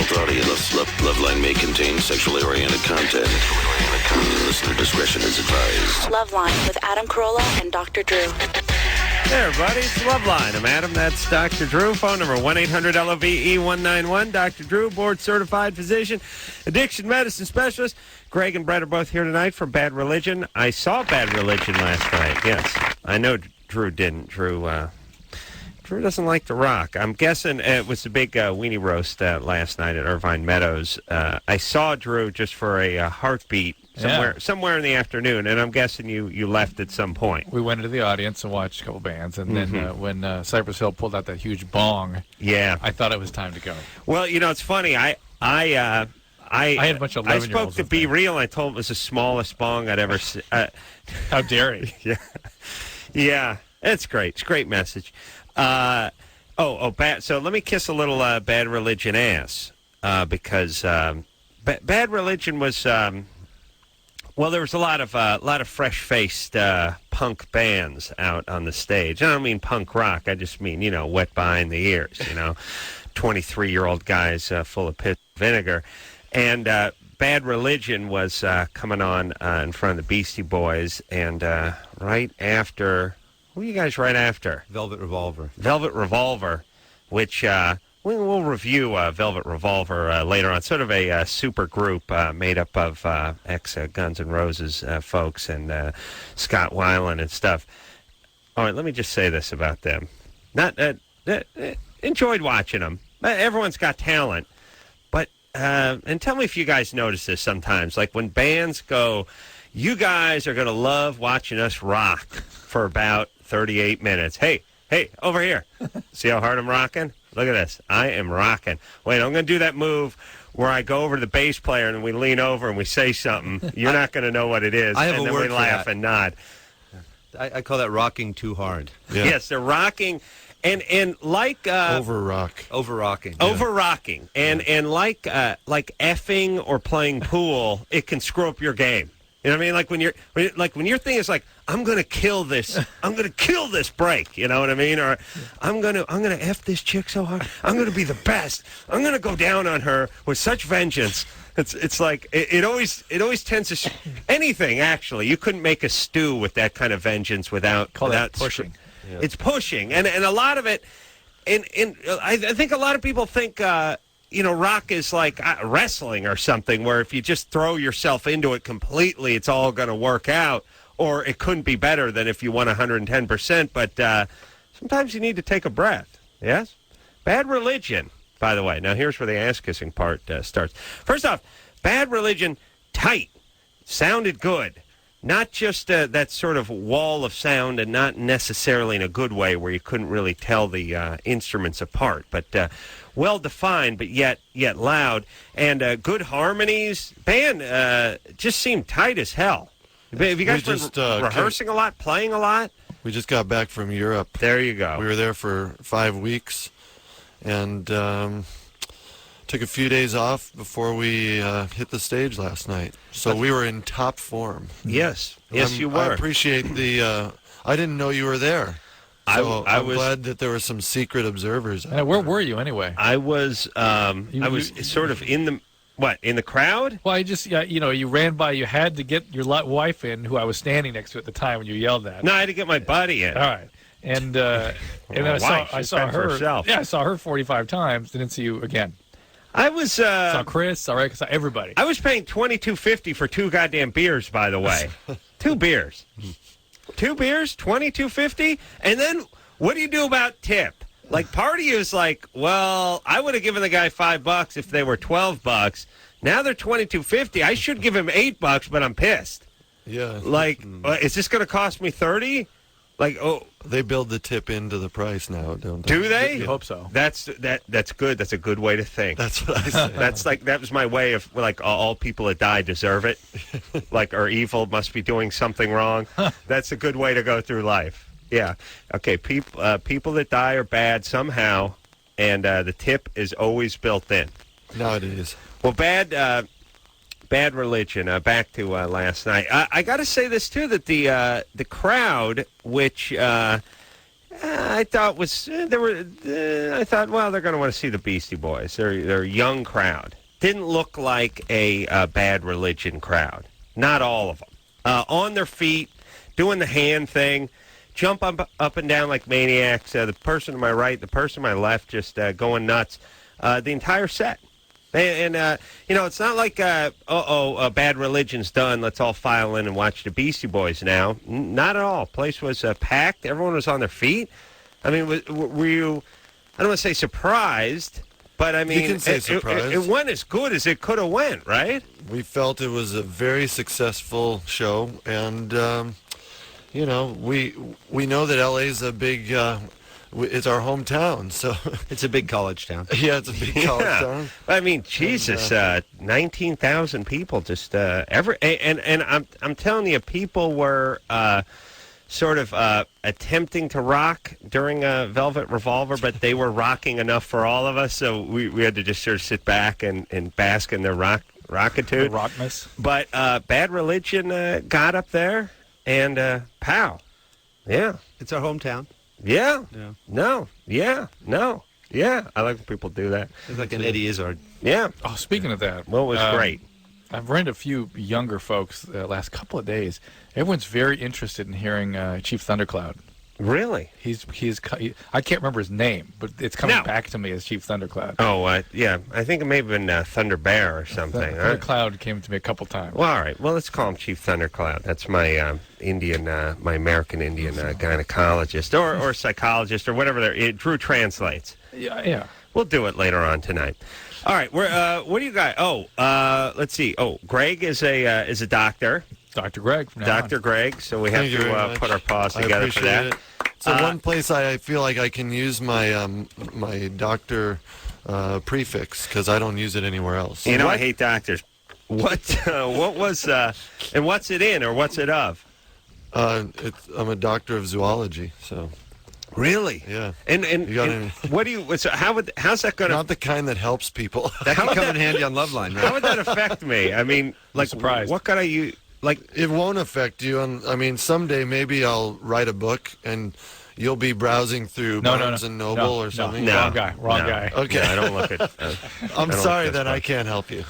adult audience. Loveline may contain sexually oriented content. Listener discretion is advised. Loveline with Adam Carolla and Dr. Drew. Hey, everybody, it's Loveline. I'm Adam, that's Dr. Drew. Phone number 1-800-LOVE-191. Dr. Drew, board-certified physician, addiction medicine specialist. Greg and Brett are both here tonight from Bad Religion. I saw Bad Religion last night, yes. I know Drew didn't. Drew doesn't like to rock. I'm guessing it was the big weenie roast last night at Irvine Meadows. I saw Drew just for a heartbeat somewhere in the afternoon, and I'm guessing you left at some point. We went into the audience and watched a couple bands, and then when Cypress Hill pulled out that huge bong, I thought it was time to go. Well, it's funny. I had a bunch of 11-year-olds. I spoke to Be Real. I told him it was the smallest bong I'd ever seen. How dare he? Yeah, it's great. It's a great message. Bad. So let me kiss a little Bad Religion ass because Bad Religion was. Well, there was a lot of fresh-faced punk bands out on the stage. I don't mean punk rock. I just mean, wet behind the ears, 23-year-old guys full of piss and vinegar. And Bad Religion was coming on in front of the Beastie Boys. And right after, who are you guys right after? Velvet Revolver. Velvet Revolver, which... We'll review Velvet Revolver later on. Sort of a super group made up of ex-Guns N' Roses folks and Scott Weiland and stuff. All right, let me just say this about them. Enjoyed watching them. Everyone's got talent. But, and tell me if you guys notice this sometimes. Like when bands go, you guys are going to love watching us rock for about 38 minutes. Hey, over here. See how hard I'm rocking? Look at this. I am rocking. Wait, I'm going to do that move where I go over to the bass player and we lean over and we say something. You're not going to know what it is. I have and a then word we laugh for that. and nod. I call that rocking too hard. Yeah. Yes, they're rocking. And like... Over-rocking. Yeah. Over-rocking. And like effing or playing pool, it can screw up your game. You know what I mean? Like when your thing is like, I'm gonna kill this break. You know what I mean? Or I'm gonna F this chick so hard. I'm gonna be the best. I'm gonna go down on her with such vengeance. It's like it always tends to anything actually. You couldn't make a stew with that kind of vengeance without pushing. Yeah. It's pushing, and a lot of it. And I think a lot of people think. Rock is like wrestling or something where if you just throw yourself into it completely, it's all going to work out, or it couldn't be better than if you won 110%. But sometimes you need to take a breath. Yes? Bad Religion, by the way. Now, here's where the ass-kissing part starts. First off, Bad Religion, tight. Sounded good. Not just that sort of wall of sound, and not necessarily in a good way where you couldn't really tell the instruments apart, but well-defined, but yet loud, and good harmonies. Band just seemed tight as hell. Have you guys been rehearsing a lot, playing a lot? We just got back from Europe. There you go. We were there for 5 weeks, and took a few days off before we hit the stage last night. So we were in top form. Yes, you were. I appreciate the... I didn't know you were there. So I'm glad that there were some secret observers. Where were you anyway? I was sort of in the crowd? Well, you ran by. You had to get your wife in, who I was standing next to at the time when you yelled at. No, I had to get my buddy in. All right. And I saw her. Herself. Yeah, I saw her 45 times. Didn't see you again. I was saw Chris. Saw everybody. I was paying $22.50 for 2 goddamn beers. By the way, 2 beers. 2 beers, $22.50, and then what do you do about tip? Like, part of you is like, well, I would have given the guy $5 if they were $12. Now they're $22.50. I should give him $8, but I'm pissed. Yeah. Like, is this going to cost me $30? Like, they build the tip into the price now, don't they? Do they? You hope so. That's good. That's a good way to think. That's what I say. That was my way of like all people that die deserve it. Like, are evil, must be doing something wrong. That's a good way to go through life. Yeah. Okay. People that die are bad somehow, and the tip is always built in. Nowadays. Well, Bad Religion. Back to last night. I got to say this too, that the crowd, which I thought was there were. I thought, well, they're going to want to see the Beastie Boys. They're a young crowd. Didn't look like a Bad Religion crowd. Not all of them. On their feet, doing the hand thing, jump up and down like maniacs. The person to my right, the person to my left, just going nuts. The entire set. And it's not like, Bad Religion's done. Let's all file in and watch the Beastie Boys now. Not at all. Place was packed. Everyone was on their feet. I mean, were you, I don't want to say surprised, but I mean, you can say surprised. It went as good as it could have went, right? We felt it was a very successful show, and, we know that LA's a big... it's our hometown, so it's a big college town. Yeah, it's a big college town. I mean, Jesus, 19,000 people just and I'm telling you, people were sort of attempting to rock during Velvet Revolver, but they were rocking enough for all of us, so we had to just sort of sit back and bask in their rockitude. The rockness. But Bad Religion got up there, and pow, yeah, it's our hometown. Yeah. No. Yeah. No. Yeah. I like when people do that. It's like an Eddie Izzard. Yeah. Oh, speaking of that. Well, it was great. I've run into a few younger folks the last couple of days. Everyone's very interested in hearing Chief Thundercloud. Really? I can't remember his name, but it's coming back to me as Chief Thundercloud. Oh, yeah. I think it may have been Thunder Bear or something. Thundercloud came to me a couple times. Well, all right. Well, let's call him Chief Thundercloud. That's my my American Indian gynecologist or psychologist or whatever. Drew translates. Yeah. We'll do it later on tonight. All right. What do you got? Let's see. Oh, Greg is a doctor. Dr. Greg. Dr. Greg. So we have to put our paws together for that. So one place I feel like I can use my my doctor prefix because I don't use it anywhere else. You know, I hate doctors. What was and what's it in or what's it of? I'm a doctor of zoology, so. Really? Yeah. And what do you? So how's that going to? Not the kind that helps people. That can come in handy on Loveline, right? How would that affect me? I mean, like, surprised. What could I use? Like, it won't affect you. And I mean, someday maybe I'll write a book and you'll be browsing through Barnes and Noble or something. Wrong guy. Okay, I don't look at. I'm sorry that I can't help you.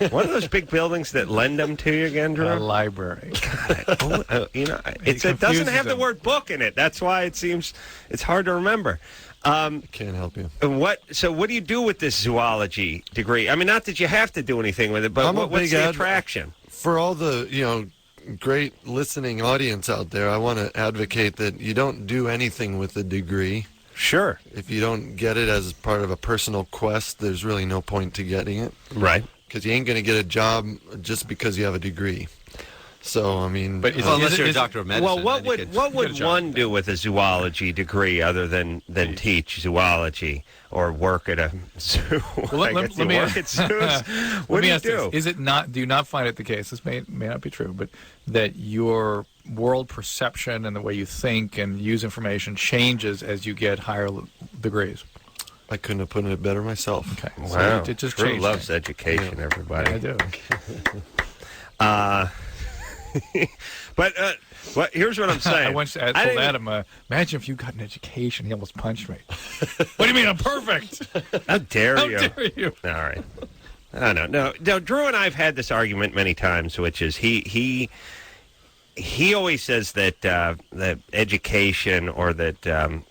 What are those big buildings that lend them to you again, Drew? A library. It doesn't have the word book in it. That's why it's hard to remember. Can't help you. So what do you do with this zoology degree? I mean, not that you have to do anything with it, but what's the attraction? For all the great listening audience out there, I want to advocate that you don't do anything with a degree. Sure. If you don't get it as part of a personal quest, there's really no point to getting it. Right. Because you ain't going to get a job just because you have a degree. So, I mean... But unless you're a doctor of medicine... Well, what would one do with a zoology degree other than teach zoology or work at a zoo? Well, let me work at zoos? What do you do? Is it not? Do you not find it the case? This may not be true, but that your world perception and the way you think and use information changes as you get higher degrees? I couldn't have put it better myself. Okay. Wow. So it just Drew changed. loves education, everybody. Yeah, I do. But here's what I'm saying. I once told Adam, imagine if you got an education. He almost punched me. What do you mean I'm perfect? How dare you? How dare you? All right. I don't know. No, Drew and I have had this argument many times, which is he always says that that education or that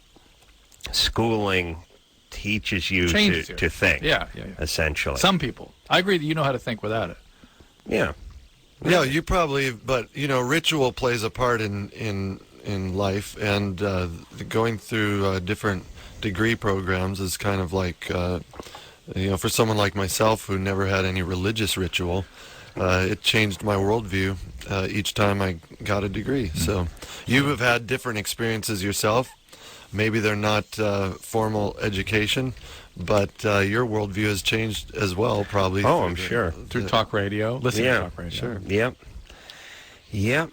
schooling teaches you to think. Yeah. Essentially. Some people. I agree that you know how to think without it. Yeah. Yeah, you probably, but ritual plays a part in life, and going through different degree programs is kind of like, for someone like myself who never had any religious ritual, it changed my worldview each time I got a degree. So you have had different experiences yourself. Maybe they're not formal education, but your worldview has changed as well, probably. Oh, I'm sure. Through talk radio. Listen to talk radio. Sure. Yep.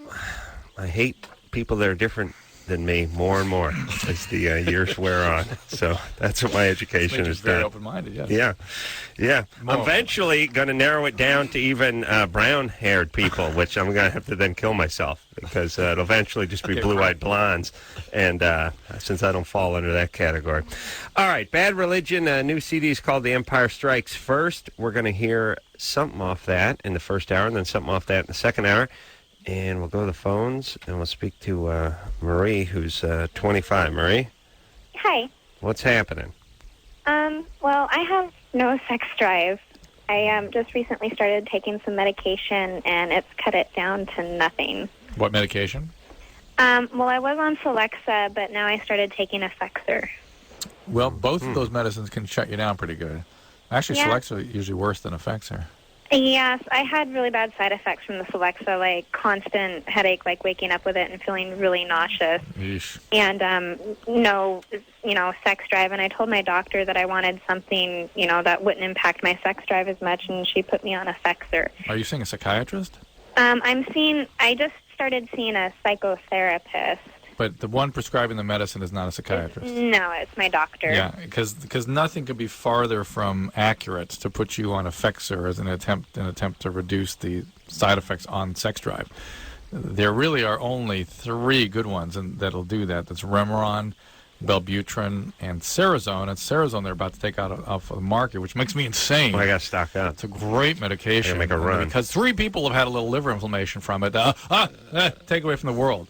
I hate people that are different than me more and more as the years wear on. So that's what my education Makes you has very done. open-minded, yes. Yeah. More. Eventually, going to narrow it down to even brown-haired people, which I'm going to have to then kill myself because it'll eventually just be blue-eyed blondes, and since I don't fall under that category. All right, Bad Religion, new CD is called The Empire Strikes First. We're going to hear something off that in the first hour and then something off that in the second hour. And we'll go to the phones, and we'll speak to Marie, who's 25. Marie? Hi. What's happening? Well, I have no sex drive. I just recently started taking some medication, and it's cut it down to nothing. What medication? Well, I was on Celexa, but now I started taking Effexor. Well, both of those medicines can shut you down pretty good. Actually, Yeah. Celexa are usually worse than Effexor. Yes, I had really bad side effects from the Celexa, like constant headache, like waking up with it and feeling really nauseous. Yeesh. And no, sex drive. And I told my doctor that I wanted something, that wouldn't impact my sex drive as much, and she put me on Effexor. Are you seeing a psychiatrist? I just started seeing a psychotherapist. But the one prescribing the medicine is not a psychiatrist. No, it's my doctor. Yeah, because nothing could be farther from accurate to put you on Effexor as an attempt to reduce the side effects on sex drive. There really are only 3 good ones that'll do that. That's Remeron, Wellbutrin, and Cerazone. And Cerazone they're about to take out off the market, which makes me insane. Well, I got to stock up. It's a great medication. I gotta make a run. Because 3 people have had a little liver inflammation from it. Take away from the world.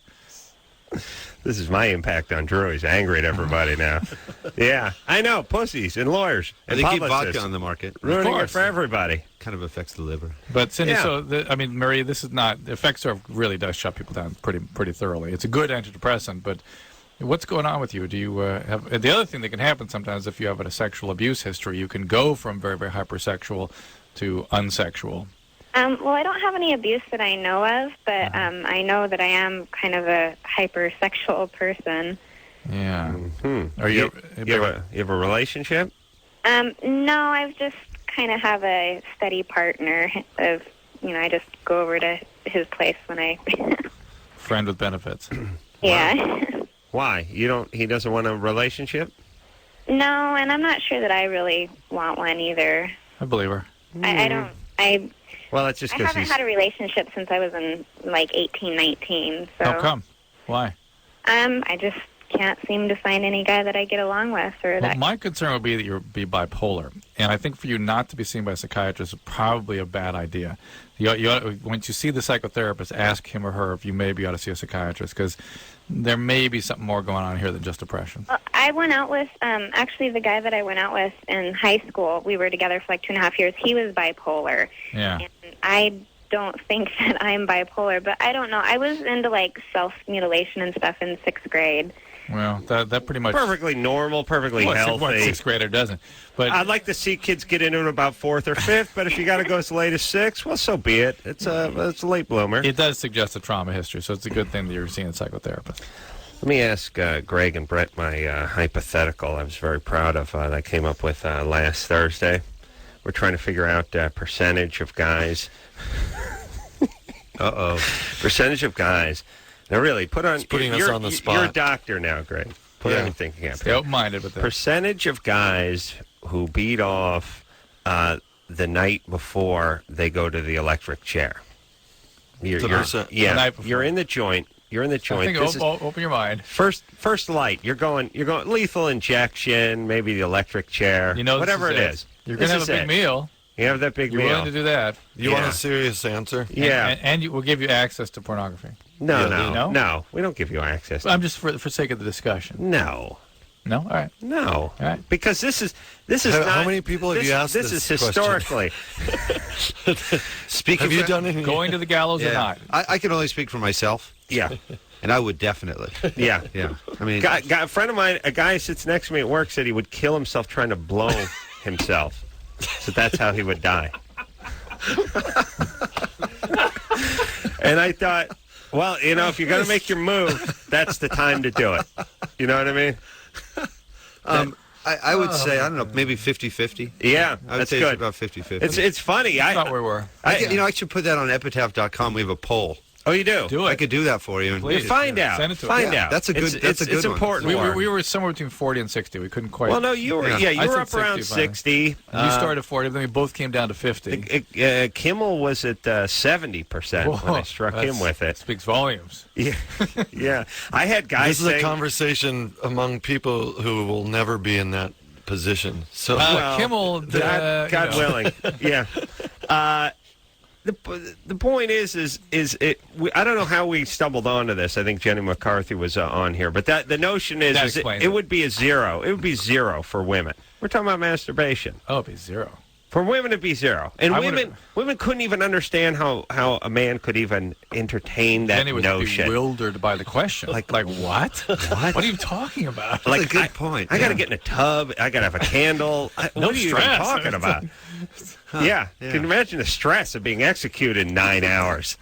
This is my impact on Drew. He's angry at everybody now. Yeah, I know. Pussies and lawyers and They keep publicists. vodka on the market. Ruining it course. for everybody. Kind of affects the liver. But Cindy, Yeah. Marie, this is not Effexor really does shut people down pretty thoroughly. It's a good antidepressant, but what's going on with you? Do you have the other thing that can happen sometimes if you have a sexual abuse history? You can go from very very hypersexual to unsexual. Well, I don't have any abuse that I know of, but I know that I am kind of a hypersexual person. Yeah. Mm-hmm. Are you have a relationship? No, I've just kind of have a steady partner of, I just go over to his place when I... friend with benefits? Yeah. Why? He doesn't want a relationship? No, and I'm not sure that I really want one either. I believe her. I don't... Well, that's just I because haven't had a relationship since I was in, 18, 19, so... How come? Why? I just can't seem to find any guy that I get along with. Well, my concern would be that you're bipolar, and I think for you not to be seen by a psychiatrist is probably a bad idea. Once you see the psychotherapist, ask him or her if you maybe ought to see a psychiatrist, because there may be something more going on here than just depression. I went out with, actually the guy that I went out with in high school, we were together for 2.5 years, he was bipolar. Yeah. And I don't think that I'm bipolar, but I don't know. I was into, self-mutilation and stuff in 6th grade. Well, that pretty much... perfectly normal, perfecly healthy. What 6th grader doesn't? But I'd like to see kids get into it about 4th or 5th, but if you got to go as late as 6, well, so be it. It's a late bloomer. it does suggest a trauma history, so it's a good thing that you're seeing a psychotherapist. Let me ask Greg and Brett my hypothetical I was very proud of that I came up with last Thursday. We're trying to figure out percentage of guys. Percentage of guys. Now, really, put on... It's putting us on the spot. You're a doctor now, Greg. Put on your thinking cap. Stay open-minded with that. Percentage of guys who beat off the night before they go to the electric chair. The night before. You're in the joint. You're in the I joint. think open your mind. First light. You're going lethal injection, maybe the electric chair, whatever it is. You're going to have a big meal. You have that big You're meal. willing to do that. You want a serious answer? Yeah. And we'll give you access to pornography. No. We don't give you access. I'm just for sake of the discussion. No. No? All right. No. All right. Because this is How not... many people have you asked this this is historically. Speaking Have you done any? Going to the gallows or not? I can only speak for myself, Yeah. and I would definitely. Yeah. Yeah. I mean, A friend of mine, a guy who sits next to me at work, said he would kill himself trying to blow himself. So that's how he would die. And I thought, well, if you're going to make your move, that's the time to do it. You know what I mean? I would say, I don't know, maybe 50-50. Yeah, I would that's say good. it's about 50-50. It's funny. That's not where we were. I should put that on epitaph.com. We have a poll. Oh, you do? Do it. I could do that for you. Please. You find out. Send it to us. Find Yeah, out. that's a good- that's a good It's one. important. We work. were somewhere between 40 and 60. We couldn't quite. Well, no, you were. Yeah. Yeah, I you were said up around 60 finally. 60. You started at 40, then we both came down to 50. Kimmel was at 70% when I struck him with it. Speaks volumes. Yeah, yeah. I had guys This is a saying, conversation among people who will never be in that position. So Well, Kimmel, God you know. willing. Yeah. The point is it? I don't know how we stumbled onto this. I think Jenny McCarthy was on here, but the notion That is explains it it. would be a zero. It would be zero for women. We're talking about masturbation. Oh, it'd be 0. For women, it'd be zero, and I women couldn't even understand how a man could even entertain that Jenny was notion. bewildered by the question. Like what? What are you talking about? That's a good point. I got to get in a tub. I got to have a candle. What are you even stress. talking about? Yeah. Can you imagine the stress of being executed in 9 hours?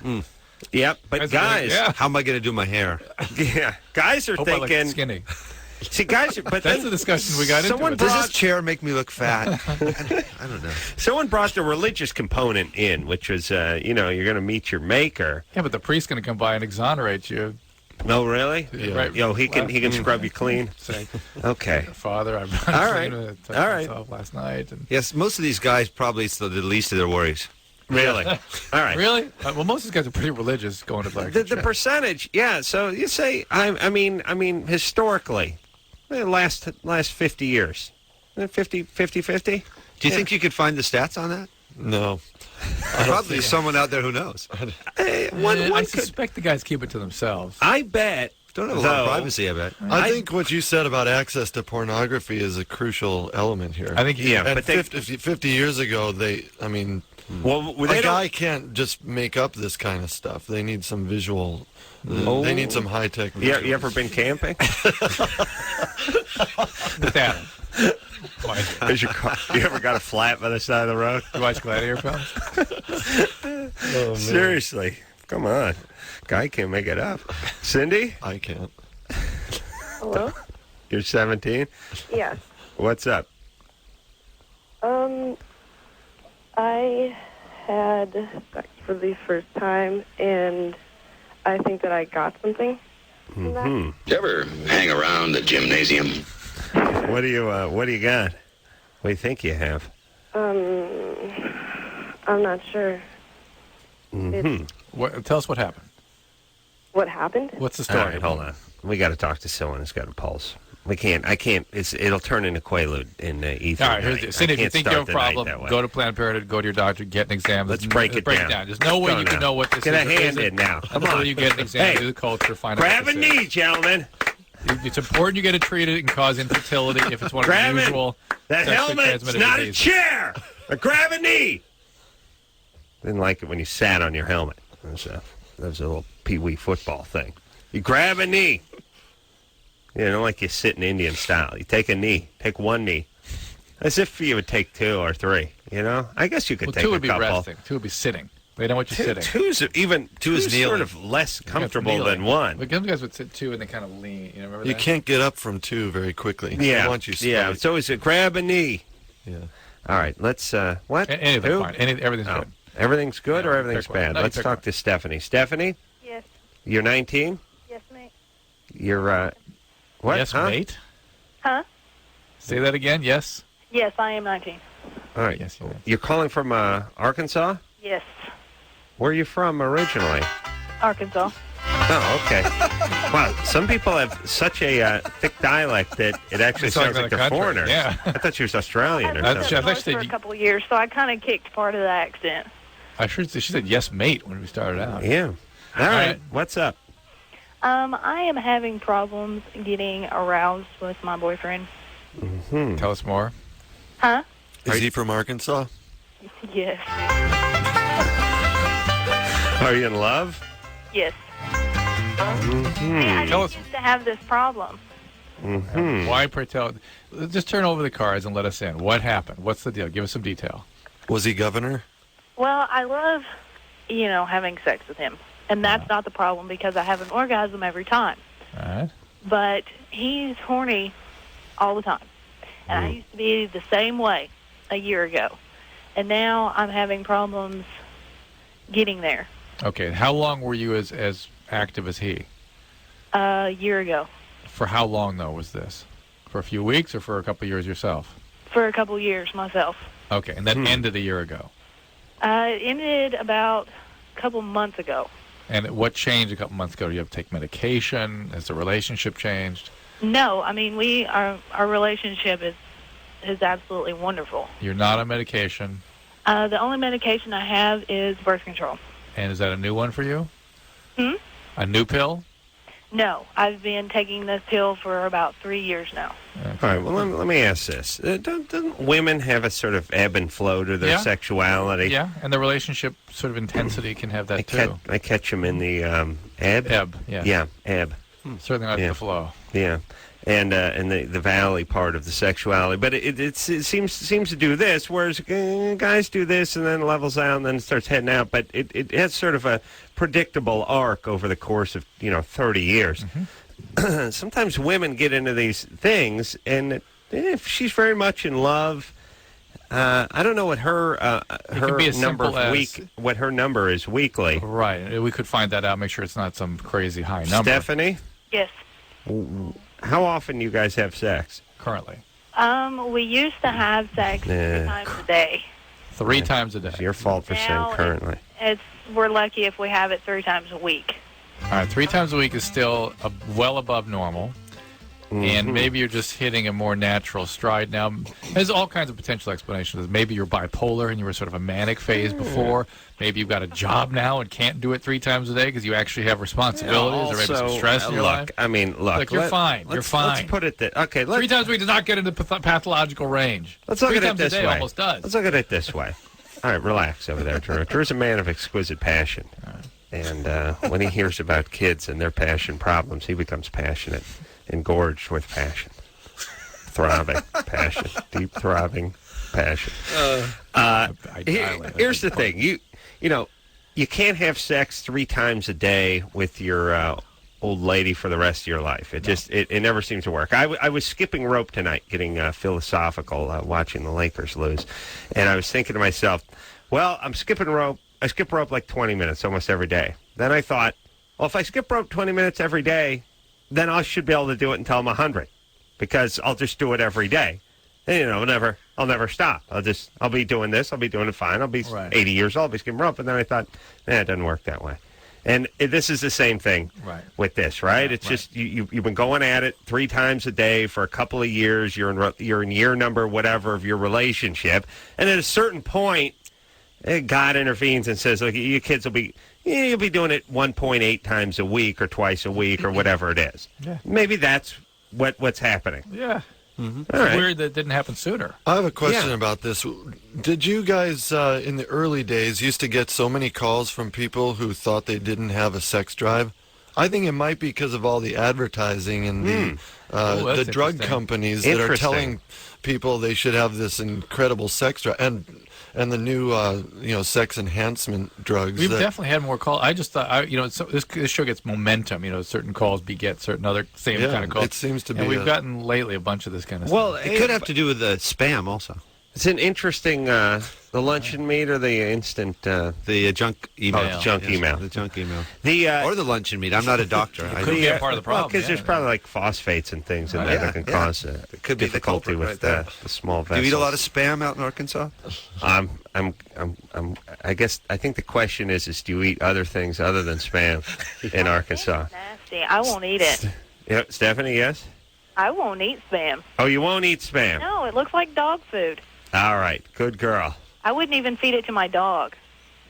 Yep. But That's guys, yeah. How am I going to do my hair? yeah, guys are Hope I look thinking. skinny. See, guys, but That's then the discussion we got into. someone it. Does brought- this chair make me look fat? I don't know. someone brought the religious component in, which was, you're going to meet your maker. Yeah, but the priest's going to come by and exonerate you. No, really? Yeah. Right. Yo, he can scrub you clean. Say, Okay. Father, I'm All right. touched All right. myself last night. And Yes, most of these guys probably it's the least of their worries. Really? All right. really? Well, most of these guys are pretty religious going to like The percentage, yeah. So you say, I mean, historically, the last 50 years, 50. Do you think you could find the stats on that? no. Probably someone out there who knows. I One could, suspect the guys keep it to themselves. I bet. Don't have a lot of though, privacy, I bet. I think what you said about access to pornography is a crucial element here. I think Yeah, and but they- 50 years ago, Well, a they guy don't. can't just make up this kind of stuff. They need some visual. They need some high tech. You ever been camping? With Adam. Is your car, you ever got a flat by the side of the road? You watch Gladiator films? Seriously, come on, guy can't make it up. Cindy, I can't. Hello? you're 17. Yes. What's up? I had sex for the first time, and I think that I got something from that. You ever hang around the gymnasium? What do you got? What do you think you have? I'm not sure. Tell us what happened. What happened? What's the All story? right, hold on. We got to talk to someone who's got a pulse. We can't. I can't. It'll turn into Quaalude in ether. All right, here's the Cindy, if you I can't think you have a start the night problem, that way. go to Planned Parenthood, go to your doctor, get an exam. Let's break it down. There's no way Go you can now. know what this Get is. a or hand isn't in now. Come until on. you get an exam, Hey, do the culture, find Grab out a what this is. knee, gentlemen. It's important you get it treated. It can cause infertility if it's one of Grab the it. usual That sexually helmet's transmitted not a diseases. chair. Grab a knee. Didn't like it when you sat on your helmet. That was a little pee-wee football thing. You grab a knee. You don't like you sit in Indian style. You take a knee. Take one knee. As if you would take 2 or 3. You know? I guess you could Well, take 2 a would be couple. resting. 2 would be sitting. They don't want you sitting. Two's is sort kneeling. of less You guys comfortable kneeling. than 1. But some guys would sit 2 and they kind of lean. You know, remember You that? can't get up from 2 very quickly. Yeah. They want you yeah. spiked. So is it grab a knee? Yeah. All right. Let's. What? Anything Who? fine. Everything's Oh. good. Everything's good Yeah, or everything's pick one. bad? No, you Let's pick talk one. to Stephanie. Stephanie, Yes. you're 19. Yes, mate. You're what? Yes, huh? mate. Huh? Say that again. Yes. Yes, I am 19. All right. Yes, you may. You're calling from Arkansas? Yes. Where are you from originally? Arkansas. Oh, okay. Wow, some people have such a thick dialect that it actually They sound sounds like like they're a country, foreigners. yeah. I thought she was Australian or I've That's- something. lived I north thought for a you- couple of years, so I kind of kicked part of the accent. I sure she said yes, mate, when we started out. Yeah. All right. right. What's up? I am having problems getting aroused with my boyfriend. Tell us more. Huh? Is he from Arkansas? Yes. Are you in love? Yes. See, I Tell didn't us- used to have this problem. Why, pray tell? Just turn over the cards and let us in. What happened? What's the deal? Give us some detail. Was he governor? Well, I love, having sex with him. And that's not the problem because I have an orgasm every time. All right. But he's horny all the time. And I used to be the same way a year ago. And now I'm having problems getting there. Okay. How long were you as active as he? A year ago. For how long, though, was this? For a few weeks or for a couple of years yourself? For a couple years myself. Okay, and that ended a year ago. It ended about a couple months ago. And what changed a couple months ago? Do you have to take medication? Has the relationship changed? No, I mean, our relationship is absolutely wonderful. You're not on medication? The only medication I have is birth control. And is that a new one for you? A new pill? No, I've been taking this pill for about 3 years now. Okay. All right, well, let me ask this. Don't women have a sort of ebb and flow to their sexuality? Yeah, and the relationship sort of intensity can have that, too. I catch them in the ebb? Ebb, yeah. Yeah, ebb. Certainly not the flow. Yeah, and the valley part of the sexuality. But it seems to do this, whereas guys do this and then it levels out and then it starts heading out. But it has sort of a predictable arc over the course of 30 years. Sometimes women get into these things, and if she's very much in love, I don't know what her number what her number is weekly. Right, we could find that out. Make sure it's not some crazy high number. Stephanie, Yes. how often you guys have sex Currently, We used to have sex 3 times a day. 3 times a day. It's your fault for saying Now currently. We're lucky if we have it 3 times a week. All right, 3 times a week is still well above normal. And maybe you're just hitting a more natural stride now. There's all kinds of potential explanations. Maybe you're bipolar and you were sort of a manic phase before. Maybe you've got a job now and can't do it 3 times a day because you actually have responsibilities or maybe some stress in your life. I mean, look. You're fine. You're fine. Let's put it that. Okay, 3 times a week does not get into pathological range. Let's look 3 at it times this a day way. almost does. Let's look at it this way. All right, relax over there, Drew. Drew's a man of exquisite passion. And when he hears about kids and their passion problems, he becomes passionate, engorged with passion. Throbbing passion. Deep throbbing passion. Here's the thing. You can't have sex 3 times a day with your old lady for the rest of your life. It never seems to work. I was skipping rope tonight, getting philosophical, watching the Lakers lose. And I was thinking to myself, well, I'm skipping rope. I skip rope like 20 minutes almost every day. Then I thought, well, if I skip rope 20 minutes every day, then I should be able to do it until I'm 100 because I'll just do it every day. And, I'll never stop. I'll be doing this. I'll be doing it fine. I'll be 80 years old. I'll be skipping rope. And then I thought, it doesn't work that way. And this is the same thing with this, right? It's just you've been going at it 3 times a day for a couple of years. You're in year number whatever of your relationship. And at a certain point, God intervenes and says, look, your kids you'll be doing it 1.8 times a week or twice a week or whatever it is. Yeah. Maybe that's what's happening. Yeah. It's weird that it didn't happen sooner. I have a question about this. Did you guys, in the early days, used to get so many calls from people who thought they didn't have a sex drive? I think it might be because of all the advertising and the drug companies that are telling people they should have this incredible sex drive. And the new, sex enhancement drugs. We've definitely had more calls. I just thought, this show gets momentum. Certain calls beget certain other same kind of calls. It seems to be. And we've gotten lately a bunch of this kind of stuff. Well, it could have to do with the spam also. It's an interesting, the luncheon meat or the instant... the junk email. Email. The junk email. Or the luncheon meat. I'm not a doctor. It could be a part of the problem. Because there's probably like phosphates and things in there that can cause it could be difficulty the with the small vessels. Do you eat a lot of spam out in Arkansas? I think the question is do you eat other things other than spam in Arkansas? Nasty. I won't eat it. Stephanie, yes? I won't eat spam. Oh, you won't eat spam? No, it looks like dog food. All right. Good girl. I wouldn't even feed it to my dog.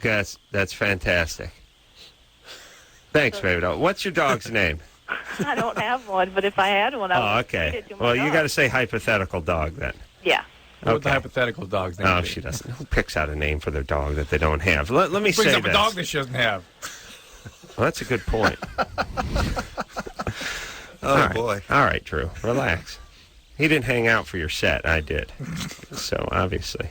That's fantastic. Thanks, baby. What's your dog's name? I don't have one, but if I had one, I would feed it to my dog. Well, you got to say hypothetical dog then. Yeah. What would the hypothetical dog's name be? She doesn't. Who picks out a name for their dog that they don't have? Let me say this. Brings up a dog that she doesn't have. Well, that's a good point. Boy. All right, Drew. Relax. He didn't hang out for your set. I did. So, obviously,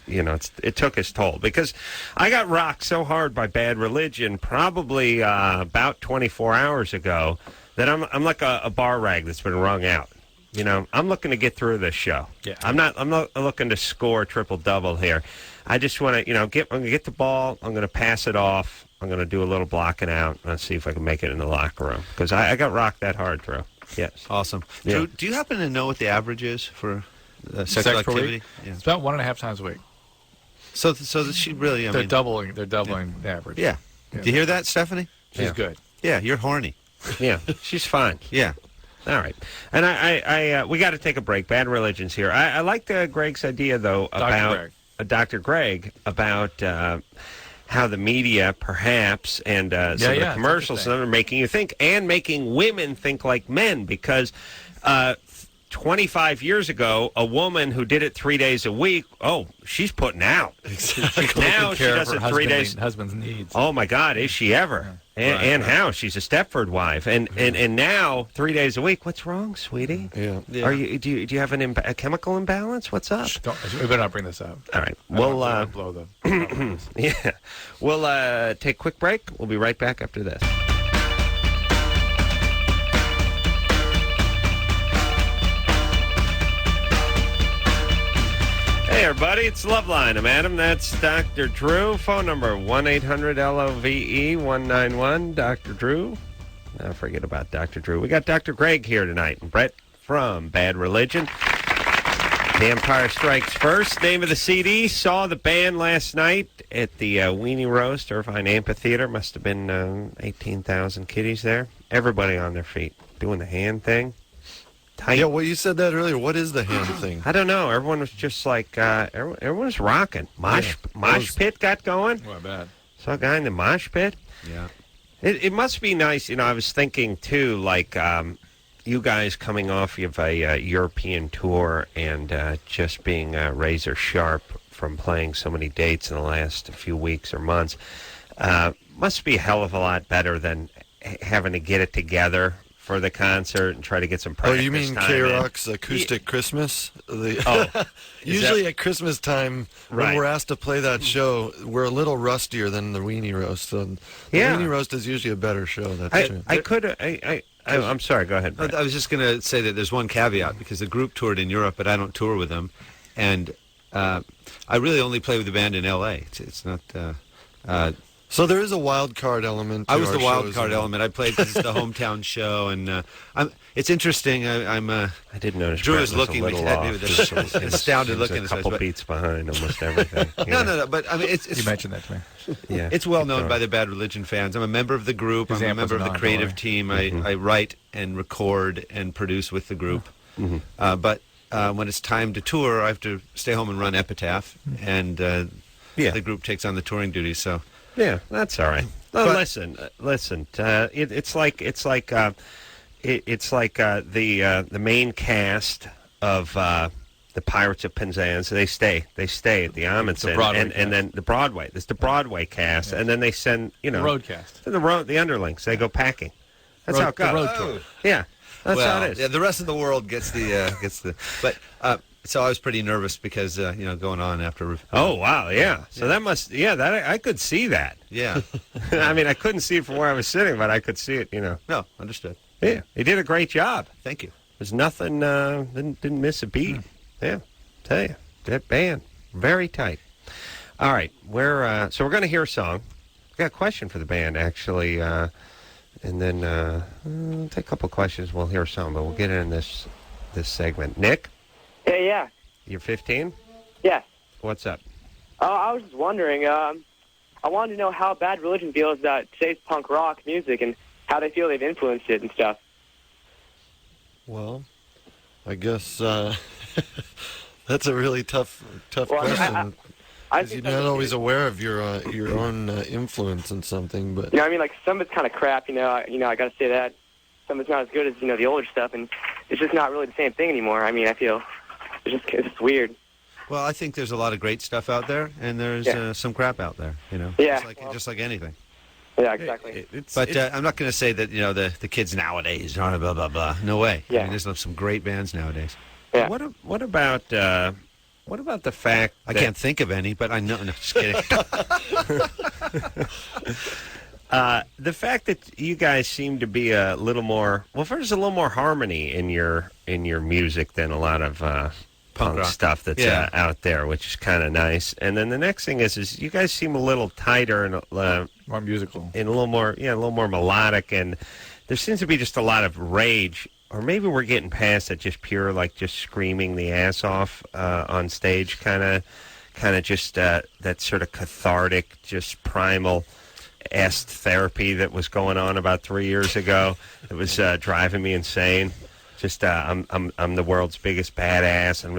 it took its toll. Because I got rocked so hard by Bad Religion probably about 24 hours ago that I'm like a bar rag that's been wrung out. You know, I'm looking to get through this show. Yeah. I'm not looking to score a triple-double here. I just want to, I'm going to get the ball. I'm going to pass it off. I'm going to do a little blocking out and see if I can make it in the locker room. Because I got rocked that hard, Drew. Yes. Awesome. Yeah. Drew, do you happen to know what the average is for Sex sexual per activity? week? Yeah. It's about 1.5 times a week. So she really, They're doubling the average. Yeah. Yeah. Do you hear that, Stephanie? She's good. Yeah, you're horny. Yeah, she's fine. Yeah. All right. And I we got to take a break. Bad Religion's here. I like Greg's idea, though, about Dr. Greg, about how the media, perhaps, and some of the commercials are making you think, and making women think like men, because 25 years ago, a woman who did it 3 days a week, she's putting out. Exactly. Now she does it 3 days. Husband's needs. Oh, my God, is she ever? And how? She's a Stepford wife. And now, 3 days a week, what's wrong, sweetie? Yeah. Are you? Do you have a chemical imbalance? What's up? We better not bring this up. All right. We'll blow the... Yeah. We'll take a quick break. We'll be right back after this. Hey, everybody, it's Loveline. I'm Adam. That's Dr. Drew. Phone number 1-800-LOVE-191. Dr. Drew. Now forget about Dr. Drew. We got Dr. Greg here tonight. And Brett from Bad Religion. The Empire Strikes First. Name of the CD. Saw the band last night at the Weenie Roast, Irvine Amphitheater. Must have been 18,000 kiddies there. Everybody on their feet doing the hand thing. Tight. Yeah, well, you said that earlier. What is the hand thing? I don't know. Everyone was just like, everyone was rocking. Mosh pit got going. Well, bad. Saw a guy in the mosh pit. Yeah. It must be nice. I was thinking, too, like you guys coming off of a European tour and just being razor sharp from playing so many dates in the last few weeks or months. Must be a hell of a lot better than having to get it together for the concert and try to get some practice. Oh, you mean K-Rock's Acoustic Christmas? Usually at Christmas time, when we're asked to play that show, we're a little rustier than the Weenie Roast. So the Weenie Roast is usually a better show. That's true. I'm sorry, go ahead, Brett. I was just going to say that there's one caveat, because the group toured in Europe, but I don't tour with them. And I really only play with the band in L.A. It's not... So there is a wild card element to I was our the wild shows, card you know. element. I played because it's the hometown show, and it's interesting. I did notice Drew Brett was was looking a little at off. me with this astounded look in a his eyes. couple beats behind almost everything. No. But I mean, it's You mentioned that to me. Yeah, it's well known by the Bad Religion fans. I'm a member of the group. His I'm a amp member of was the on, creative don't team. I write and record and produce with the group. But when it's time to tour, I have to stay home and run Epitaph, and the group takes on the touring duties. So yeah, that's all right. Well, listen. It's like the main cast of the Pirates of Penzance. They stay at the Amundsen, and then the Broadway. There's the Broadway cast, and then they send the road cast, the underlings. They go packing. That's how it goes. The road tour. Yeah, that's how it is. Yeah, the rest of the world gets the But so I was pretty nervous because going on after. Oh wow, yeah. So that must that I could see that. Yeah. I mean, I couldn't see it from where I was sitting, but I could see it. No, understood. Yeah, he did a great job. Thank you. There's nothing. Didn't miss a beat. Yeah, tell you that band very tight. All right, we're going to hear a song. I got a question for the band actually, and then take a couple questions. We'll hear a song, but we'll get in this segment. Nick. Yeah. You're 15? Yes. What's up? I was just wondering, I wanted to know how Bad Religion feels about today's punk rock music and how they feel they've influenced it and stuff. Well, I guess that's a really tough question. Because you're not always aware of your own influence in something, but I mean, like some of it's kind of crap. I got to say that some of it's not as good as the older stuff, and it's just not really the same thing anymore. I mean, I feel it's just weird. Well, I think there's a lot of great stuff out there, and there's some crap out there. Yeah. Just like anything. Yeah, exactly. I'm not going to say that the kids nowadays are blah blah blah. No way. Yeah. I mean, there's some great bands nowadays. Yeah. What about the fact I that can't think of any, but I know. No, just kidding. the fact that you guys seem to be a little more, well, first, a little more harmony in your in your music than a lot of punk stuff that's out there, which is kind of nice. And then the next thing is you guys seem a little tighter and more musical, and a little more melodic, and there seems to be just a lot of rage. Or maybe we're getting past that just pure, like, just screaming the ass off on stage, kind of just that sort of cathartic, just primal therapy that was going on about 3 years ago. It was driving me insane. Just I'm the world's biggest badass. I'm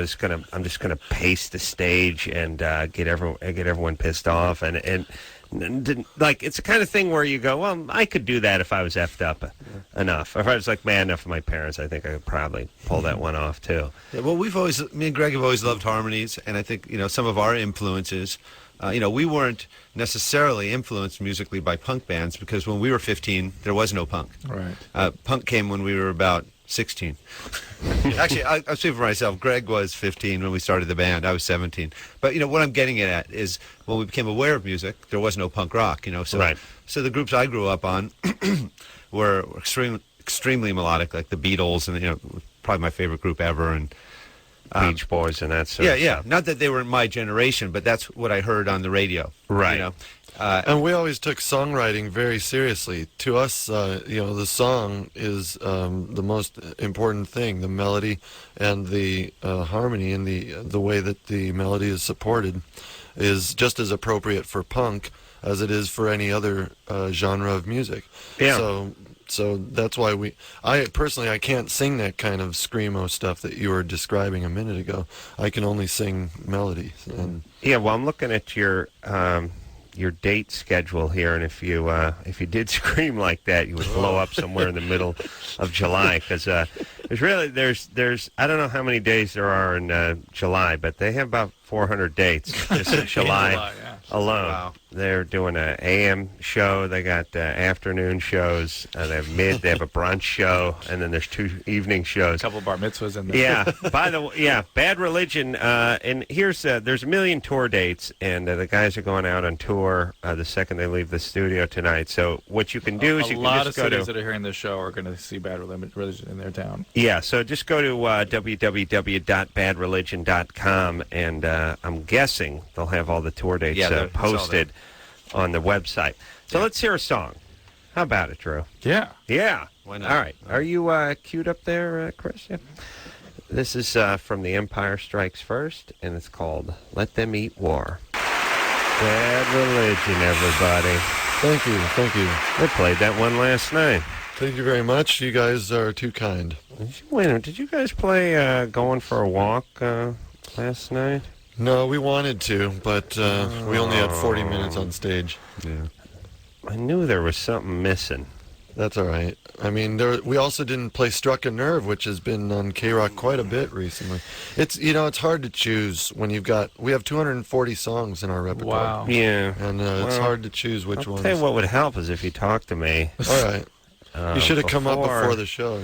just gonna pace the stage and get everyone pissed off and like, it's the kind of thing where you go, well, I could do that if I was effed up enough. If I was like mad enough for my parents, I think I could probably pull that one off too. Yeah, well, me and Greg have always loved harmonies, and I think some of our influences. We weren't necessarily influenced musically by punk bands because when we were 15, there was no punk. Right. Punk came when we were about 16. Actually, I'll speak for myself. Greg was 15 when we started the band. I was 17. But, what I'm getting at is when we became aware of music, there was no punk rock, So, right. So the groups I grew up on were extremely melodic, like the Beatles and, probably my favorite group ever. And Beach Boys and that sort of stuff. Not that they were my generation, but that's what I heard on the radio. Right. And we always took songwriting very seriously. To us, the song is the most important thing. The melody and the harmony and the way that the melody is supported is just as appropriate for punk as it is for any other genre of music. Yeah. So that's why I personally can't sing that kind of screamo stuff that you were describing a minute ago. I can only sing melodies. And well, I'm looking at your date schedule here, and if you did scream like that, you would blow up somewhere in the middle of July, because there's I don't know how many days there are in July, but they have about 400 dates just in July alone. Wow. They're doing an AM show. They got afternoon shows. They have They have a brunch show, and then there's 2 evening shows. A couple bar mitzvahs in there. Yeah. By the way, Bad Religion. And there's a million tour dates, and the guys are going out on tour the second they leave the studio tonight. So what you can do is you can just go to. A lot of cities that are hearing this show are going to see Bad Religion in their town. Yeah. So just go to www.badreligion.com, and I'm guessing they'll have all the tour dates posted on the website. So let's hear a song. How about it, Drew? Yeah. Yeah. Why not? All right. Are you queued up there, Chris? Yeah. This is from The Empire Strikes First, and it's called Let Them Eat War. Bad Religion, everybody. Thank you. I played that one last night. Thank you very much. You guys are too kind. Wait a minute. Did you guys play Going for a Walk last night? No, we wanted to, but we only had 40 minutes on stage. Yeah. I knew there was something missing. That's all right. I mean, we also didn't play Struck a Nerve, which has been on K-Rock quite a bit recently. It's hard to choose when we have 240 songs in our repertoire. Wow. Yeah. And it's hard to choose which I'll ones. tell you what would help is if you talk to me. All right. You should have come up before the show,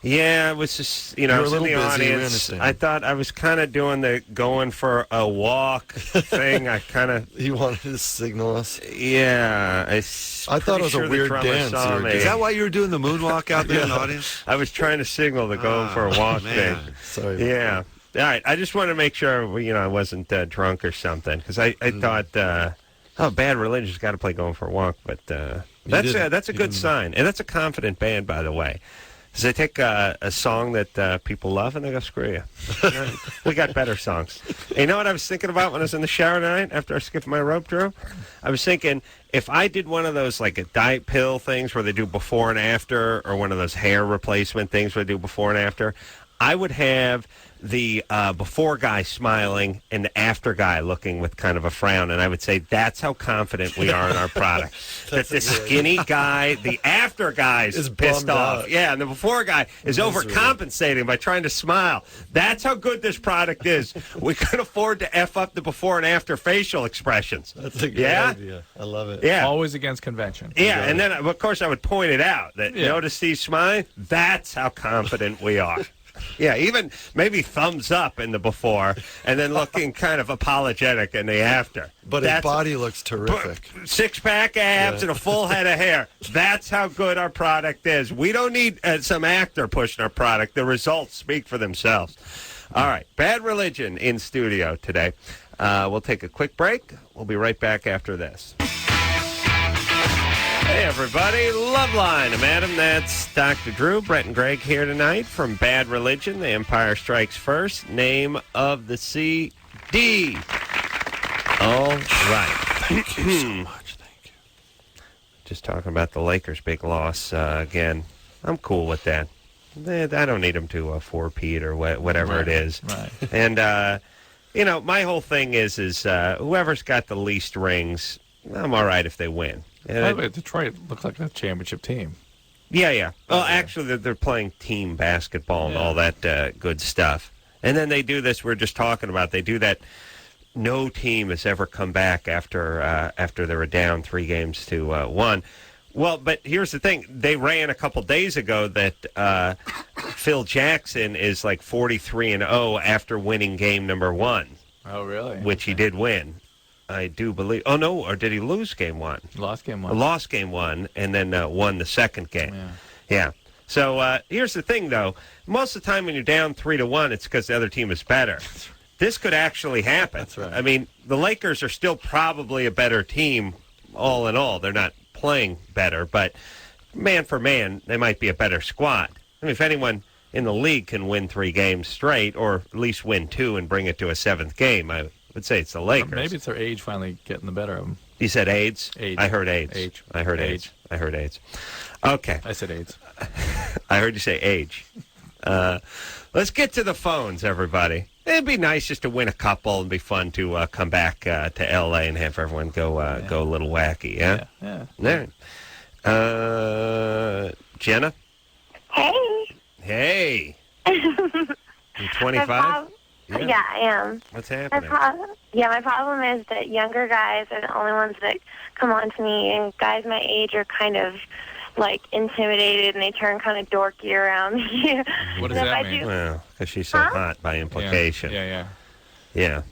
Yeah, it was just, I was in the audience. I thought I was kind of doing the going for a walk thing. I kind of... You wanted to signal us? Yeah. I thought it was a weird dance. Is that why you were doing the moonwalk out there in the audience? I was trying to signal the going for a walk thing. Sorry. Yeah. All right. I just wanted to make sure, I wasn't drunk or something, because I thought, Bad Religion's got to play Going for a Walk, but... That's a good sign, and that's a confident band, by the way. Because they take a song that people love and they go, screw you. We got better songs. And you know what I was thinking about when I was in the shower tonight after I skipped my rope, Drew? I was thinking, if I did one of those, like a diet pill things where they do before and after, or one of those hair replacement things where they do before and after, I would have the before guy smiling and the after guy looking with kind of a frown, and I would say that's how confident we are in our product. That the skinny guy, the after guy is pissed off. Out. Yeah, and the before guy is overcompensating by trying to smile. That's how good this product is. We could afford to F up the before and after facial expressions. That's a good idea. I love it. Yeah. Always against convention. Yeah, and then, of course, I would point it out that, notice Steve smiling? That's how confident we are. Yeah, even maybe thumbs up in the before, and then looking kind of apologetic in the after. But his body looks terrific. Six-pack abs and a full head of hair. That's how good our product is. We don't need some actor pushing our product. The results speak for themselves. All right, Bad Religion in studio today. We'll take a quick break. We'll be right back after this. Hey, everybody. Loveline. I'm Adam. That's Dr. Drew. Brett and Greg here tonight from Bad Religion. The Empire Strikes First. Name of the CD. All right. Thank you so much. Thank you. Just talking about the Lakers' big loss again. I'm cool with that. I don't need them to four-peat or whatever it is. Right. And, my whole thing is whoever's got the least rings, I'm all right if they win. By the way, Detroit looks like a championship team. Yeah. Well, actually, they're playing team basketball and all that good stuff. And then they do this we're just talking about. They do that. No team has ever come back after they were down 3-1. Well, but here's the thing. They ran a couple days ago that Phil Jackson is like 43-0 after winning game number 1. Oh, really? Which he did win. I do believe. Oh, no, or did he lose game 1? Lost game 1. Lost game 1 and then won the second game. Yeah. So here's the thing, though. Most of the time when you're down 3-1, it's because the other team is better. This could actually happen. That's right. I mean, the Lakers are still probably a better team all in all. They're not playing better, but man for man, they might be a better squad. I mean, if anyone in the league can win 3 games straight or at least win 2 and bring it to a 7th game, I would say it's the Lakers. Maybe it's their age finally getting the better of them. You said AIDS? Age. I heard AIDS. Age. I heard AIDS. I heard AIDS. Okay. I said AIDS. I heard you say age. Let's get to the phones, everybody. It'd be nice just to win a couple and be fun to come back to L.A. and have everyone go a little wacky, yeah? Yeah. Jenna? Hey. You 25? Yeah, I am. What's happening? My problem is that younger guys are the only ones that come on to me, and guys my age are kind of, intimidated, and they turn kind of dorky around me. What does that mean? Well, because she's so hot by implication. Yeah. Yeah.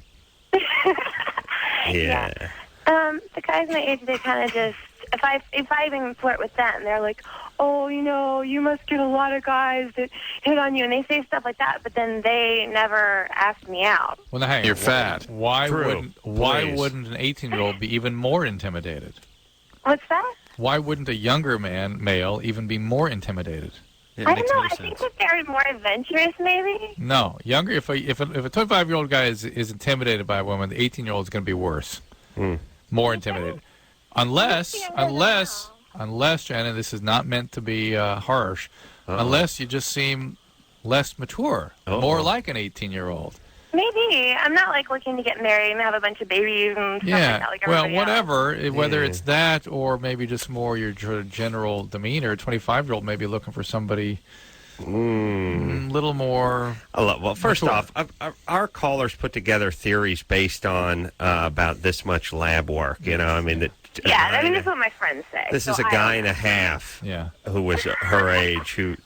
The guys my age, they kind of just, if I even flirt with them, they're like, oh, you must get a lot of guys that hit on you, and they say stuff like that, but then they never ask me out. Well, now, hang on. You're fat. Why wouldn't an 18-year-old be even more intimidated? What's that? Why wouldn't a younger male, even be more intimidated? I don't know. I think that they're more adventurous, maybe. No, younger. If a 25-year-old guy is intimidated by a woman, the 18-year-old is going to be worse, more intimidated. Unless, Shannon, this is not meant to be harsh. Unless you just seem less mature, more like an 18-year-old. Maybe. I'm not looking to get married and have a bunch of babies and stuff like that. Well, whatever. Whether it's that or maybe just more your general demeanor. A 25-year-old may be looking for somebody a little more. Well, first off, our callers put together theories based on about this much lab work. This is what my friends say. This is a guy and a half who was her age who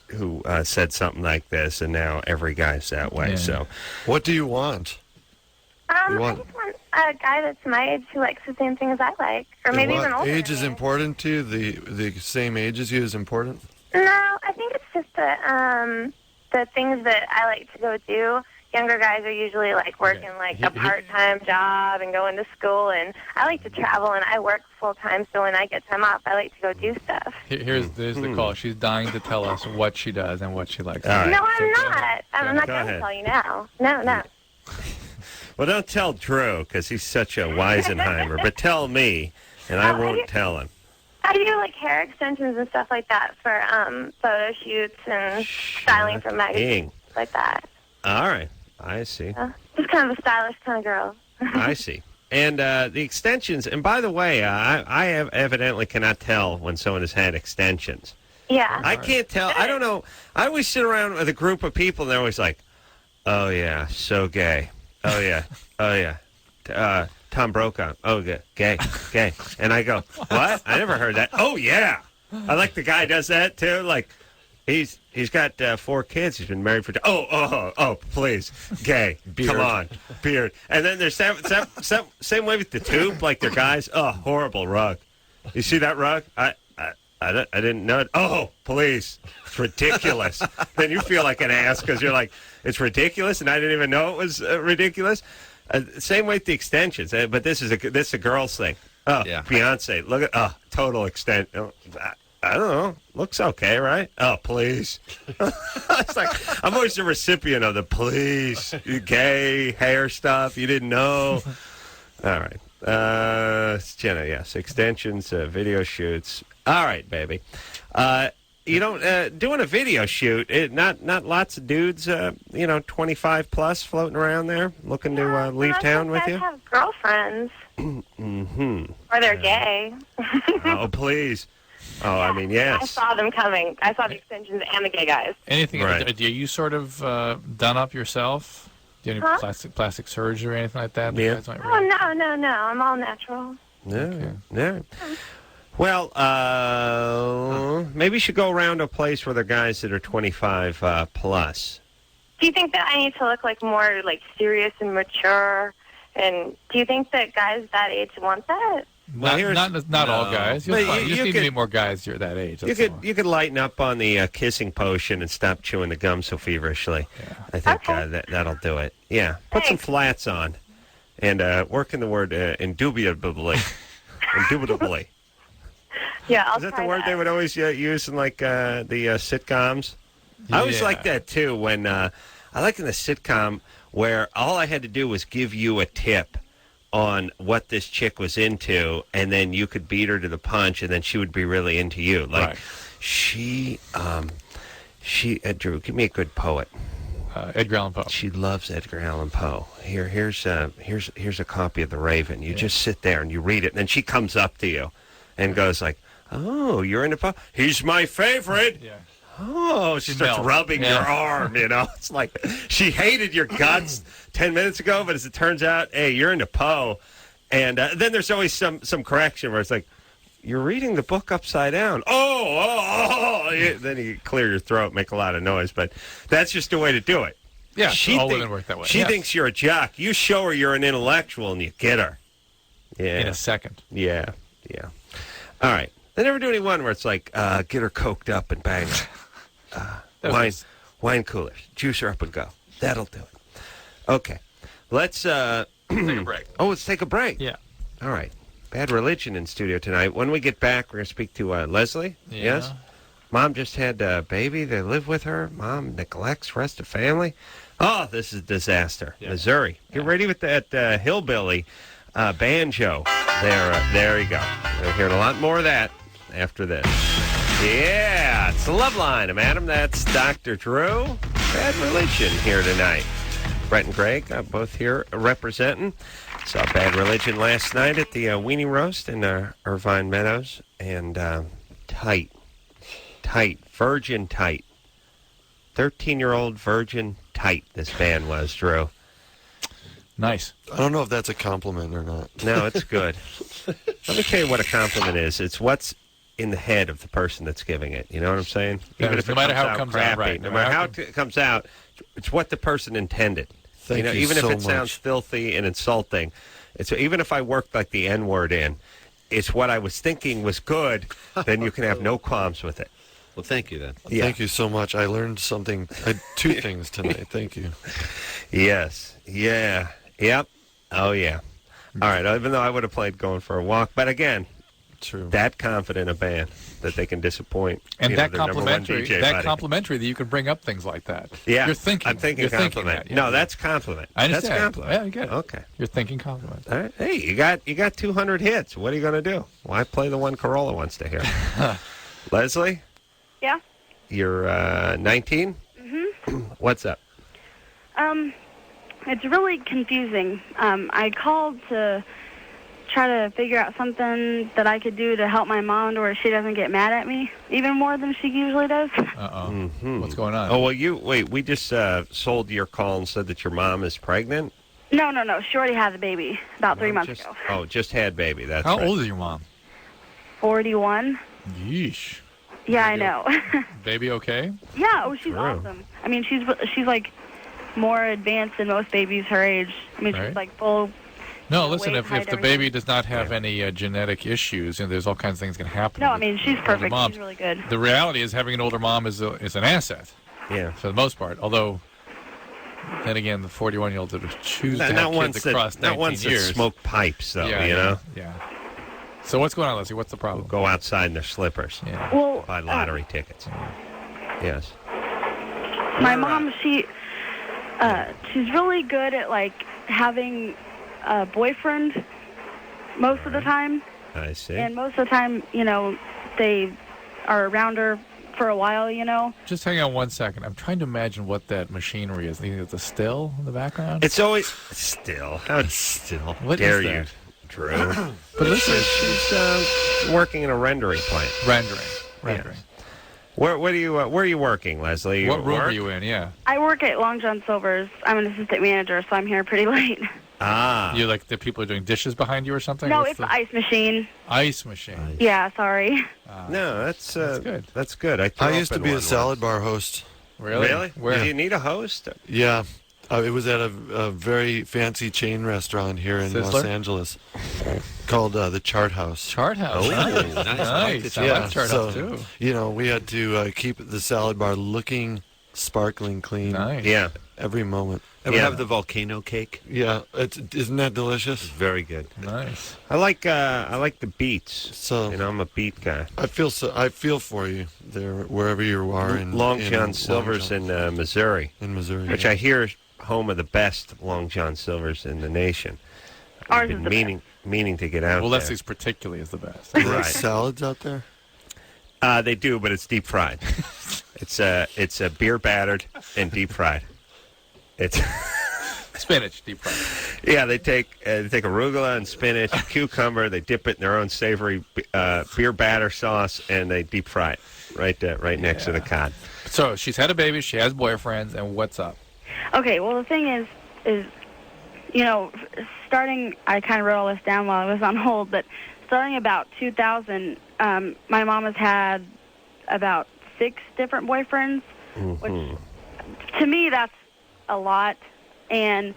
said something like this, and now every guy's that way. Yeah. So, what do you want? I just want a guy that's my age who likes the same things I like, or maybe even older. Age is important to you? The same age as you is important? No, I think it's just the things that I like to go do. Younger guys are usually working a part-time job and going to school, and I like to travel, and I work full-time, so when I get time off, I like to go do stuff. Here's the call. She's dying to tell us what she does and what she likes. Right. No, I'm not. I'm not going to tell you now. No. Well, don't tell Drew, because he's such a Weisenheimer, but tell me, and I won't tell him. I do hair extensions and stuff like that for photo shoots and styling for magazines, like that. All right. I see. Just kind of a stylish kind of girl. I see. And the extensions, and by the way, I evidently cannot tell when someone has had extensions. Yeah. I can't tell. I don't know. I always sit around with a group of people, and they're always like, oh, yeah, so gay. Oh, yeah. Tom Brokaw. Oh, gay. And I go, what? I never heard that. Oh, yeah. I like the guy does that, too. He's got 4 kids. He's been married for. Oh, please, gay. Come on, beard. And then there's same way with the tube. Like they're guys. Oh, horrible rug. You see that rug? I didn't know it. Oh, please, it's ridiculous. Then you feel like an ass because you're like, it's ridiculous, and I didn't even know it was ridiculous. Same way with the extensions, but this is a girl's thing. Oh, yeah. Beyonce, look at total extent. I don't know. Looks okay, right? Oh, please. It's like I'm always the recipient of the please, you gay hair stuff. You didn't know. All right. It's Jenna, yes. Extensions, video shoots. All right, baby. You don't doing a video shoot. Not lots of dudes. 25 plus floating around there, looking to leave town with you. Have girlfriends. Mm-hmm. Or they're gay. Oh, please. Oh, I mean, yes. I saw them coming. I saw the extensions and the gay guys. Anything? Right. Are you sort of done up yourself? Do you have any plastic surgery or anything like that? Yeah. Oh, no. I'm all natural. Yeah. Okay. Yeah. Well, maybe you should go around to a place where there are guys that are 25 plus. Do you think that I need to look like more like serious and mature? And do you think that guys that age want that? Well, not all guys. You just need to be more guys you're that age. You could lighten up on the kissing potion and stop chewing the gum so feverishly. Yeah. I think that'll do it. Yeah. Put some flats on and work in the word indubitably. Indubitably. Yeah, Is that the word they would always use in like the sitcoms? Yeah. I always like that too. When I like in the sitcom where all I had to do was give you a tip on what this chick was into, and then you could beat her to the punch, and then she would be really into you. Like she Drew, give me a good poet. Edgar Allan Poe. She loves Edgar Allan Poe. Here's a copy of The Raven. You just sit there and you read it, and then she comes up to you and goes like, "Oh, you're into Poe? He's my favorite." Yeah. Oh, she starts rubbing your arm, It's like she hated your guts 10 minutes ago, but as it turns out, hey, you're into Poe. And then there's always some correction where it's like, you're reading the book upside down. Then you clear your throat, make a lot of noise, but that's just a way to do it. Yeah, all women work that way. She thinks you're a jock. You show her you're an intellectual, and you get her. Yeah. In a second. Yeah. All right. They never do any one where it's like, get her coked up and bang her. Wine coolers. Juice her up and go. That'll do it. Okay. Let's take a break. Oh, let's take a break. Yeah. All right. Bad Religion in studio tonight. When we get back, we're going to speak to Leslie. Yeah. Yes? Mom just had a baby. They live with her. Mom neglects rest of family. Oh, this is a disaster. Yeah. Missouri. Get ready with that hillbilly banjo. There you go. We're hearing a lot more of that after this. Yeah, it's the Loveline. I'm Adam. That's Dr. Drew. Bad Religion here tonight. Brett and Greg both here representing. Saw Bad Religion last night at the Weenie Roast in Irvine Meadows. And tight. Virgin tight. 13-year-old virgin tight this band was, Drew. Nice. I don't know if that's a compliment or not. No, it's good. Let me tell you what a compliment is. It's what's in the head of the person that's giving it. You know what I'm saying? Even if no matter how it comes out, right? No matter how it comes out, it's what the person intended. Thank you even so if it much. sounds filthy and insulting, it's even if I worked like the N-word in, it's what I was thinking was good. Then you can have no qualms with it. Well, thank you then. Yeah. Thank you so much. I learned something. Two things tonight. Thank you. Yes. Yeah. Yep. Oh yeah. All right. Even though I would have played Going for a Walk, but again. True. That confident a band that they can disappoint. And that complimentary that you can bring up things like that. Yeah. You're thinking. I'm thinking compliment. That, that's compliment. I understand. That's compliment. Yeah, you get it. Okay. You're thinking compliment. All right. Hey, you got 200 hits. What are you going to do? Why play the one Carolla wants to hear? Leslie? Yeah? You're 19? Mm-hmm. What's up? It's really confusing. I called to try to figure out something that I could do to help my mom to where she doesn't get mad at me even more than she usually does. Uh-oh. Mm-hmm. What's going on? Oh, well, we just sold your call and said that your mom is pregnant? No. She already had the baby about 3 months ago. Oh, just had baby. That's How right. old is your mom? 41. Yeesh. Yeah, I know. Baby okay? Yeah, oh, she's awesome. I mean, she's like more advanced than most babies her age. I mean, she's like full. No, listen, weight, if height, the baby does not have any genetic issues, there's all kinds of things can happen. No, I mean, she's perfect. Moms. She's really good. The reality is having an older mom is an asset. Yeah. For the most part. Although, then again, the 41-year-olds that choose to have kids across 19 not ones years. that smoke pipes, though, Yeah, you know? Yeah. So what's going on, Leslie? What's the problem? Go outside in their slippers. Yeah. Well, buy lottery tickets. Yes. My mom, she's really good at like having a boyfriend most of the time. I see. And most of the time, they are around her for a while, Just hang on 1 second. I'm trying to imagine what that machinery is. You think it's a still in the background? It's always still. How still? What dare is you, that? Drew? But listen, she's working in a rendering plant. Rendering. Yes. Where are you working, Leslie? What room are you in? Yeah. I work at Long John Silver's. I'm an assistant manager, so I'm here pretty late. Ah. You like the people are doing dishes behind you or something? No, What's it's the ice machine. Ice machine. Yeah, sorry. No, that's good. That's good. I used to be a salad bar host. Really? Where? Do you need a host? Yeah. It was at a very fancy chain restaurant here in Los Angeles called the Chart House. Chart House. Nice. Nice. I like Chart House, too. We had to keep the salad bar looking sparkling clean. Nice. Yeah. Every moment. Ever have the volcano cake? Yeah. Isn't that delicious? It's very good. Nice. I like the beets. So I'm a beet guy. I feel for you there wherever you are in Long John Silver's in Missouri. In Missouri. Which I hear is home of the best Long John Silver's in the nation. Ours I've been is the meaning to get out Well, there. Leslie's particularly is the best. Do they have salads out there? They do, but it's deep fried. It's beer battered and deep fried. It's spinach deep fried. Yeah, they take arugula and spinach, cucumber. They dip it in their own savory beer batter sauce, and they deep fry it right next to the cod. So she's had a baby. She has boyfriends, and what's up? Okay, well, the thing is, starting, I kind of wrote all this down while I was on hold, but starting about 2000, my mom has had about 6 different boyfriends, which to me that's a lot. And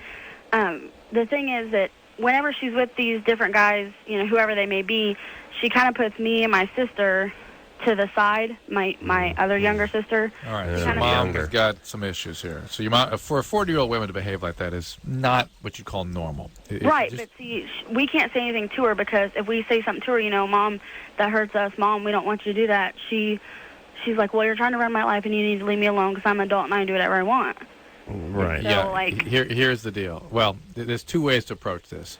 the thing is that whenever she's with these different guys, whoever they may be, she kind of puts me and my sister to the side, my other younger sister. All right, so mom has got some issues here. So your mom, for a 40-year-old woman to behave like that is not what you call normal. Right, but see, we can't say anything to her because if we say something to her, Mom, that hurts us. Mom, we don't want you to do that. She's like, well, you're trying to run my life and you need to leave me alone because I'm an adult and I can do whatever I want. Right. So, yeah. Here's the deal. Well, there's 2 ways to approach this.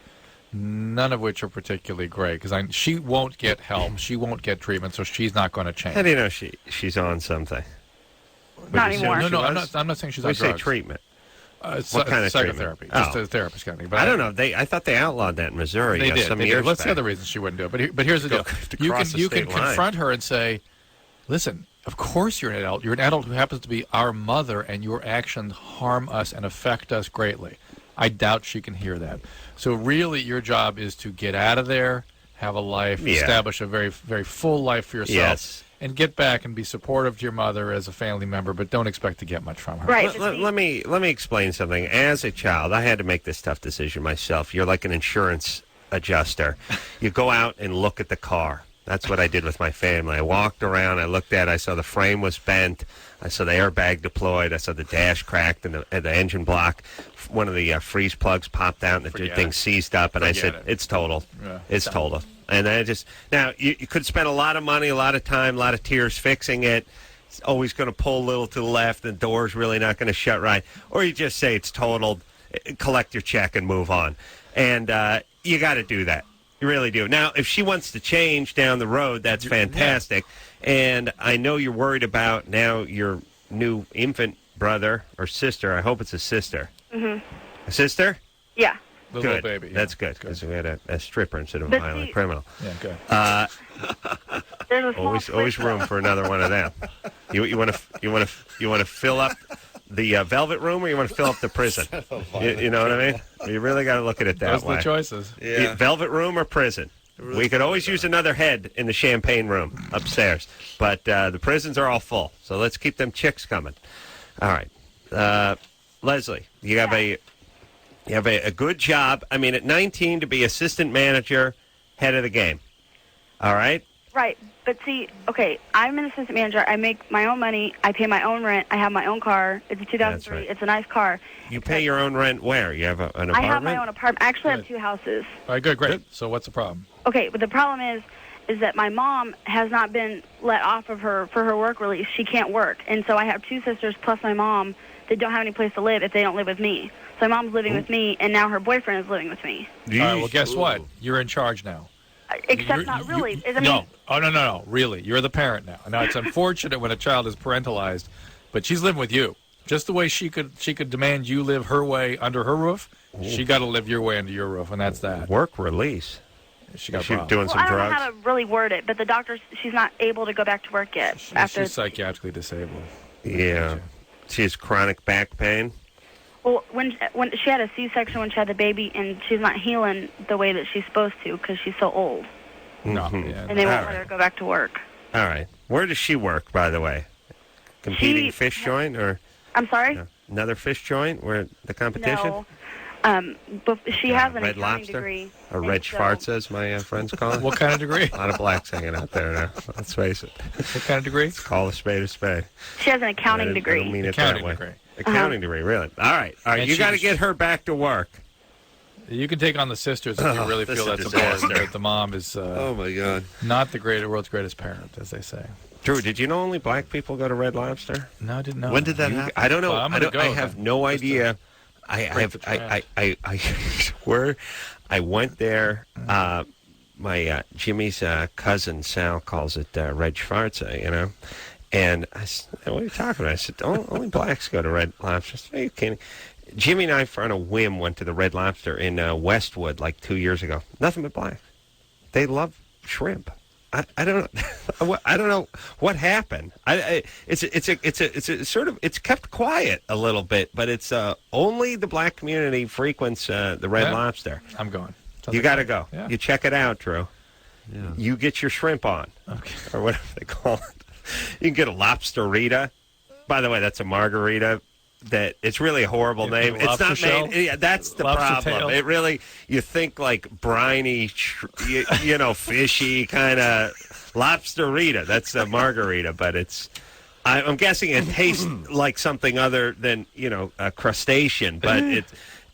None of which are particularly great because she won't get help, she won't get treatment, so she's not going to change. How do you know she's on something? Not anymore. No, I'm not saying she's on drugs. We say treatment. What kind of psychotherapy? Treatment? Just a therapist kind of thing. But I don't know. I thought they outlawed that in Missouri. They did. Some They years did. What's back. the other reason she wouldn't do it? But here's the deal. You can confront her and say, listen, of course you're an adult. You're an adult who happens to be our mother, and your actions harm us and affect us greatly. I doubt she can hear that. So really your job is to get out of there, have a life, establish a very, very full life for yourself, and get back and be supportive to your mother as a family member, but don't expect to get much from her. Right. Let me explain something. As a child, I had to make this tough decision myself. You're like an insurance adjuster. You go out and look at the car. That's what I did with my family. I walked around, I looked at it, I saw the frame was bent, I saw the airbag deployed, I saw the dash cracked and the engine block. One of the freeze plugs popped out and the thing seized up, and I said, it's totaled. Yeah. It's totaled. And then now you could spend a lot of money, a lot of time, a lot of tears fixing it. It's always going to pull a little to the left, the door's really not going to shut right. Or you just say it's totaled, collect your check and move on. And you got to do that. You really do. Now, if she wants to change down the road, that's fantastic. Yeah. And I know you're worried about now your new infant brother or sister. I hope it's a sister. Mm-hmm. A sister? Yeah. Good. Little baby. Yeah. That's good because we had a stripper instead of a violent criminal. Yeah, good. There's a Always room for another one of them. You want to fill up the velvet room, or you want to fill up the prison? You know what I mean? You really got to look at it that way. Those are the choices. Yeah. Velvet room or prison? We could always use another head in the champagne room upstairs, but the prisons are all full. So let's keep them chicks coming. All right, Leslie, you have a good job. I mean, at 19 to be assistant manager, head of the game. All right. Right, but see, okay, I'm an assistant manager. I make my own money. I pay my own rent. I have my own car. It's a 2003. Right. It's a nice car. You pay your own rent where? You have an apartment? I have my own apartment. I actually have 2 houses. All right, good, great. So what's the problem? Okay, but the problem is that my mom has not been let off of her for her work release. She can't work, and so I have 2 sisters plus my mom that don't have any place to live if they don't live with me. So my mom's living with me, and now her boyfriend is living with me. All right, well, guess what? You're in charge now. Except not really. No. Oh, no. Really. You're the parent now. Now, it's unfortunate when a child is parentalized, but she's living with you. Just the way she could demand you live her way under her roof, she got to live your way under your roof, and that's that. Work release. She got doing some drugs? I don't know how to really word it, but the doctor, she's not able to go back to work yet. She's psychiatrically disabled. Yeah. She has chronic back pain. Well, when she had a C-section when she had the baby, and she's not healing the way that she's supposed to because she's so old. No, and they won't let her go back to work. All right. Where does she work, by the way? Competing fish joint, or? I'm sorry. Another fish joint? Where the competition? No. But she has an Red accounting Lobster? degree. Or Red Schwartz, as my friends call it. What kind of degree? A lot of blacks hanging out there now. Let's face it. What kind of degree? Let's call a spade a spade. She has an accounting degree. I don't mean it Accounting that way. degree. Accounting degree, really. All right. And You got to get her back to work. You can take on the sisters if you really feel that's important. But the mom is oh my God, not the world's greatest parent, as they say. Drew, did you know only black people go to Red Lobster? No, I didn't know. When did that happen? I don't know. Well, I have no idea. I swear I went there. My Jimmy's cousin Sal calls it Red Schwarze, And I said, what are you talking about? I said, only blacks go to Red Lobster. I said, are you kidding? Jimmy and I, on a whim, went to the Red Lobster in Westwood like 2 years ago. Nothing but blacks. They love shrimp. I don't know. I don't know what happened. It's kept quiet a little bit, but it's only the black community frequents the Red Lobster. I'm going. You got to go. Yeah. You check it out, Drew. Yeah. You get your shrimp on, or whatever they call it. You can get a lobsterita. By the way, that's a margarita. That it's really a horrible name. It's not shell? made. Yeah, that's the Lobster problem. tail? It really, you think like briny, fishy kind of lobsterita. That's a margarita, but it's. I'm guessing it tastes like something other than a crustacean, but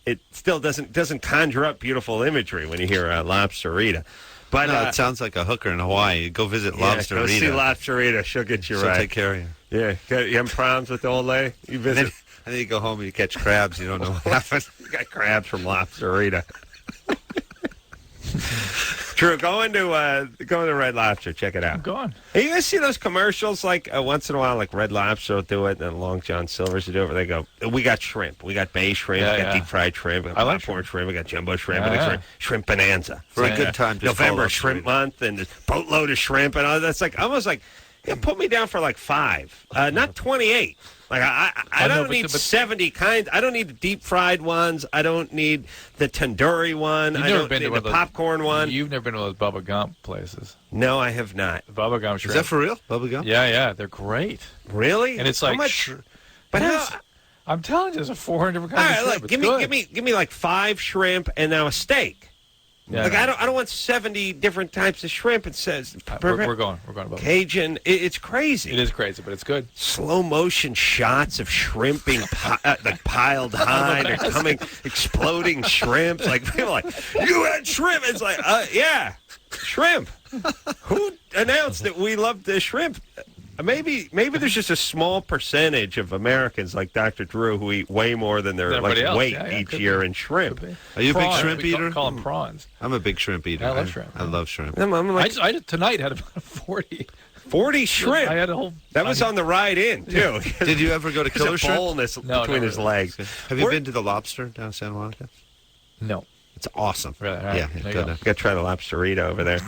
it still doesn't conjure up beautiful imagery when you hear a lobsterita. But no, it sounds like a hooker in Hawaii. Go visit Lobsterita. Go see Lobsterita. She'll get you She'll right. take care of you. Yeah. You having problems with the old lady? You visit. And then you go home and you catch crabs. You don't know what happened. You got crabs from Lobsterita. True. Go to Red Lobster. Check it out. I'm going. Hey, you guys see those commercials once in a while, like Red Lobster will do it, and Long John Silver's will do it, where they go, we got shrimp. We got bay shrimp. We got deep fried shrimp. We got popcorn shrimp. We got jumbo shrimp. Shrimp bonanza. For a good time. November shrimp month and boatload of shrimp and all that's almost like, put me down for like 5, not 28. Like I don't need 70 kinds. I don't need the deep fried ones. I don't need the tandoori one. I don't need the popcorn one. You've never been to those Bubba Gump places? No, I have not. The Bubba Gump shrimp. Is that for real? Bubba Gump? Yeah, they're great. Really? And it's like how much? I'm telling you, there's 400 different kinds of shrimp. Give me like 5 shrimp and now a steak. Yeah, I don't want 70 different types of shrimp. It says we're going to Cajun. It's crazy. It is crazy, but it's good. Slow motion shots of shrimp being piled high. They're coming, exploding shrimps. Like people are like, you had shrimp. It's like, yeah, shrimp. Who announced that we love the shrimp? Maybe there's just a small percentage of Americans like Dr. Drew who eat way more than their weight each year in shrimp. Are you a big shrimp eater? Call them prawns. I'm a big shrimp eater. I love shrimp. I love shrimp. I tonight had about 40. 40 shrimp. I had a whole. That was on the ride in too. Did you ever go to Killer Shrimp? Fullness between his legs. Have you been to the Lobster down Santa Monica? No. It's awesome. Really? Yeah, good. Got to try the Lobsterita over there.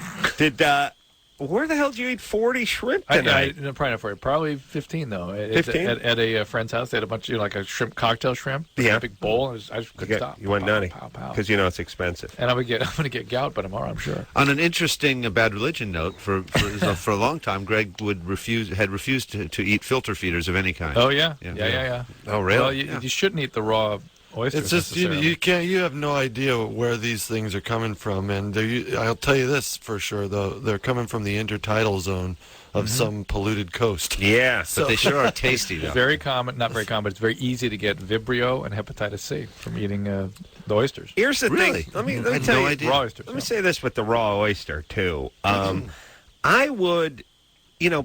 where the hell did you eat 40 shrimp tonight? Probably not 40. Probably 15 though. 15? At a friend's house, they had a bunch of like a shrimp cocktail shrimp. Yeah. A big bowl. I just couldn't stop. You went nutty Pow. because you know it's expensive. And I'm going to get gout by tomorrow, I'm sure. On an interesting Bad Religion note, for a long time, Greg had refused to eat filter feeders of any kind. Oh yeah. Oh really? Well, you shouldn't eat the raw oysters. It's just you have no idea where these things are coming from, and I'll tell you this for sure though, they're coming from the intertidal zone of some polluted coast. Yeah, but they sure are tasty though. Very common, not very common, but it's very easy to get Vibrio and hepatitis C from eating the oysters. Here's the thing. Let me tell you. Raw oysters. Let me say this with the raw oyster too. I would.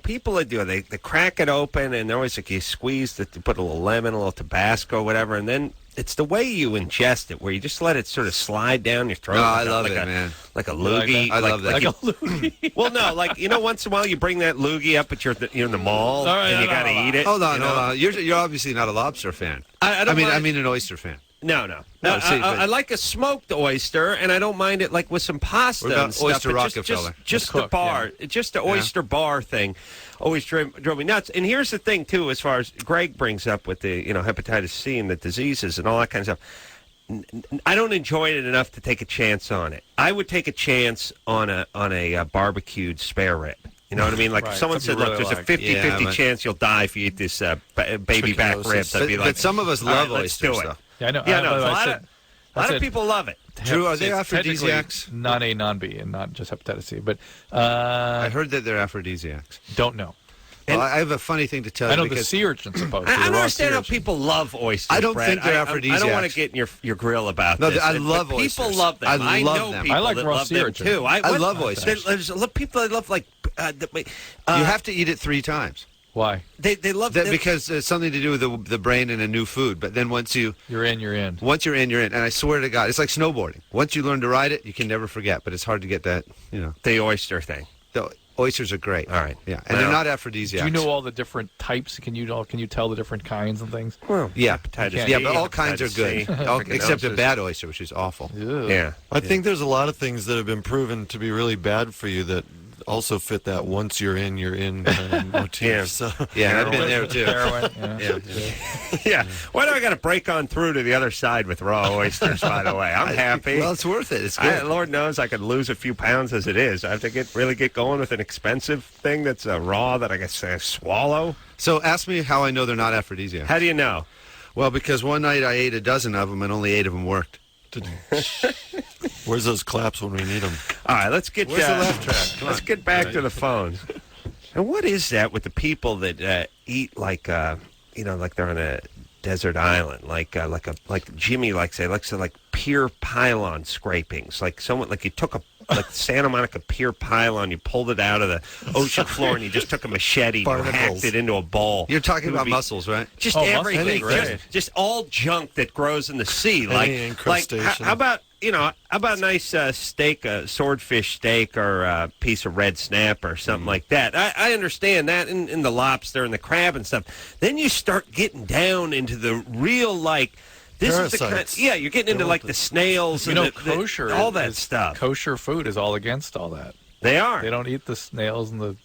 People that do it, they crack it open, and they're always like you squeeze it, you put a little lemon, a little Tabasco, whatever, and then it's the way you ingest it, where you just let it sort of slide down your throat. Oh, I love it, man. Like a loogie. I love that. Like a loogie. Well, no, once in a while you bring that loogie up, but you're in the mall, and you got to eat it. Hold on. You're obviously not a lobster fan. I mean an oyster fan. No. I like a smoked oyster, and I don't mind it like with some pasta. What about and stuff, oyster Rockefeller? Just the bar, just the oyster bar thing, always drove me nuts. And here's the thing too, as far as Greg brings up with the hepatitis C and the diseases and all that kind of stuff. I don't enjoy it enough to take a chance on it. I would take a chance on a barbecued spare rib. You know what I mean? Like if someone said, "Look, there's a 50-50 chance you'll die if you eat this baby back ribs," I'd be like, "But some of us love oysters, let's do it." though. Yeah, I know. Yeah, a lot of people love it. Drew, are they aphrodisiacs? Non A, non B, and not just hepatitis C. But I heard that they're aphrodisiacs. Don't know. Well, I have a funny thing to tell you. I know the sea urchin's supposed to. I don't understand how people love oysters. I don't Brad. think they're aphrodisiacs. I don't want to get in your grill about this. I love oysters. People love them. I know them. people I like that raw love sea them urchin. too. I love oysters. There's people that love you have to eat it 3 times. Why? They love that because it's something to do with the brain and a new food. But then once you're in. Once you're in, you're in. And I swear to God, it's like snowboarding. Once you learn to ride it, you can never forget. But it's hard to get that, The oyster thing. The oysters are great. All right. Yeah, and they're not aphrodisiacs. Do you know all the different types? Can you tell the different kinds and things? Well, yeah, hepatitis but all kinds are good, except a bad oyster, which is awful. Yeah. I think there's a lot of things that have been proven to be really bad for you that also fit that once you're in kind of motif. Yeah. So. Yeah, I've been there too. Heroin. Yeah. Why do I got to break on through to the other side with raw oysters, by the way? I'm happy. Well, it's worth it. It's good. Lord knows I could lose a few pounds as it is. I have to really get going with an expensive thing that's raw that I can swallow. So ask me how I know they're not aphrodisiacs. How do you know? Well, because one night I ate a dozen of them and only 8 of them worked. Where's those claps when we need them? All right, let's get Where's the left track? Let's get back to the phones. And what is that with the people that eat like like they're on a desert island, like Jimmy likes pier pylon scrapings, like someone like you took a Santa Monica pier pylon, you pulled it out of the ocean floor, and you just took a machete and hacked it into a bowl. You're talking about mussels, right? Just everything, just all junk that grows in the sea. How about a nice steak, a swordfish steak, or a piece of red snap, or something like that. I understand that in the lobster and the crab and stuff. Then you start getting down into the real this parasites. is the you're getting into the snails and kosher, all that stuff. Kosher food is all against all that. They are. They don't eat the snails and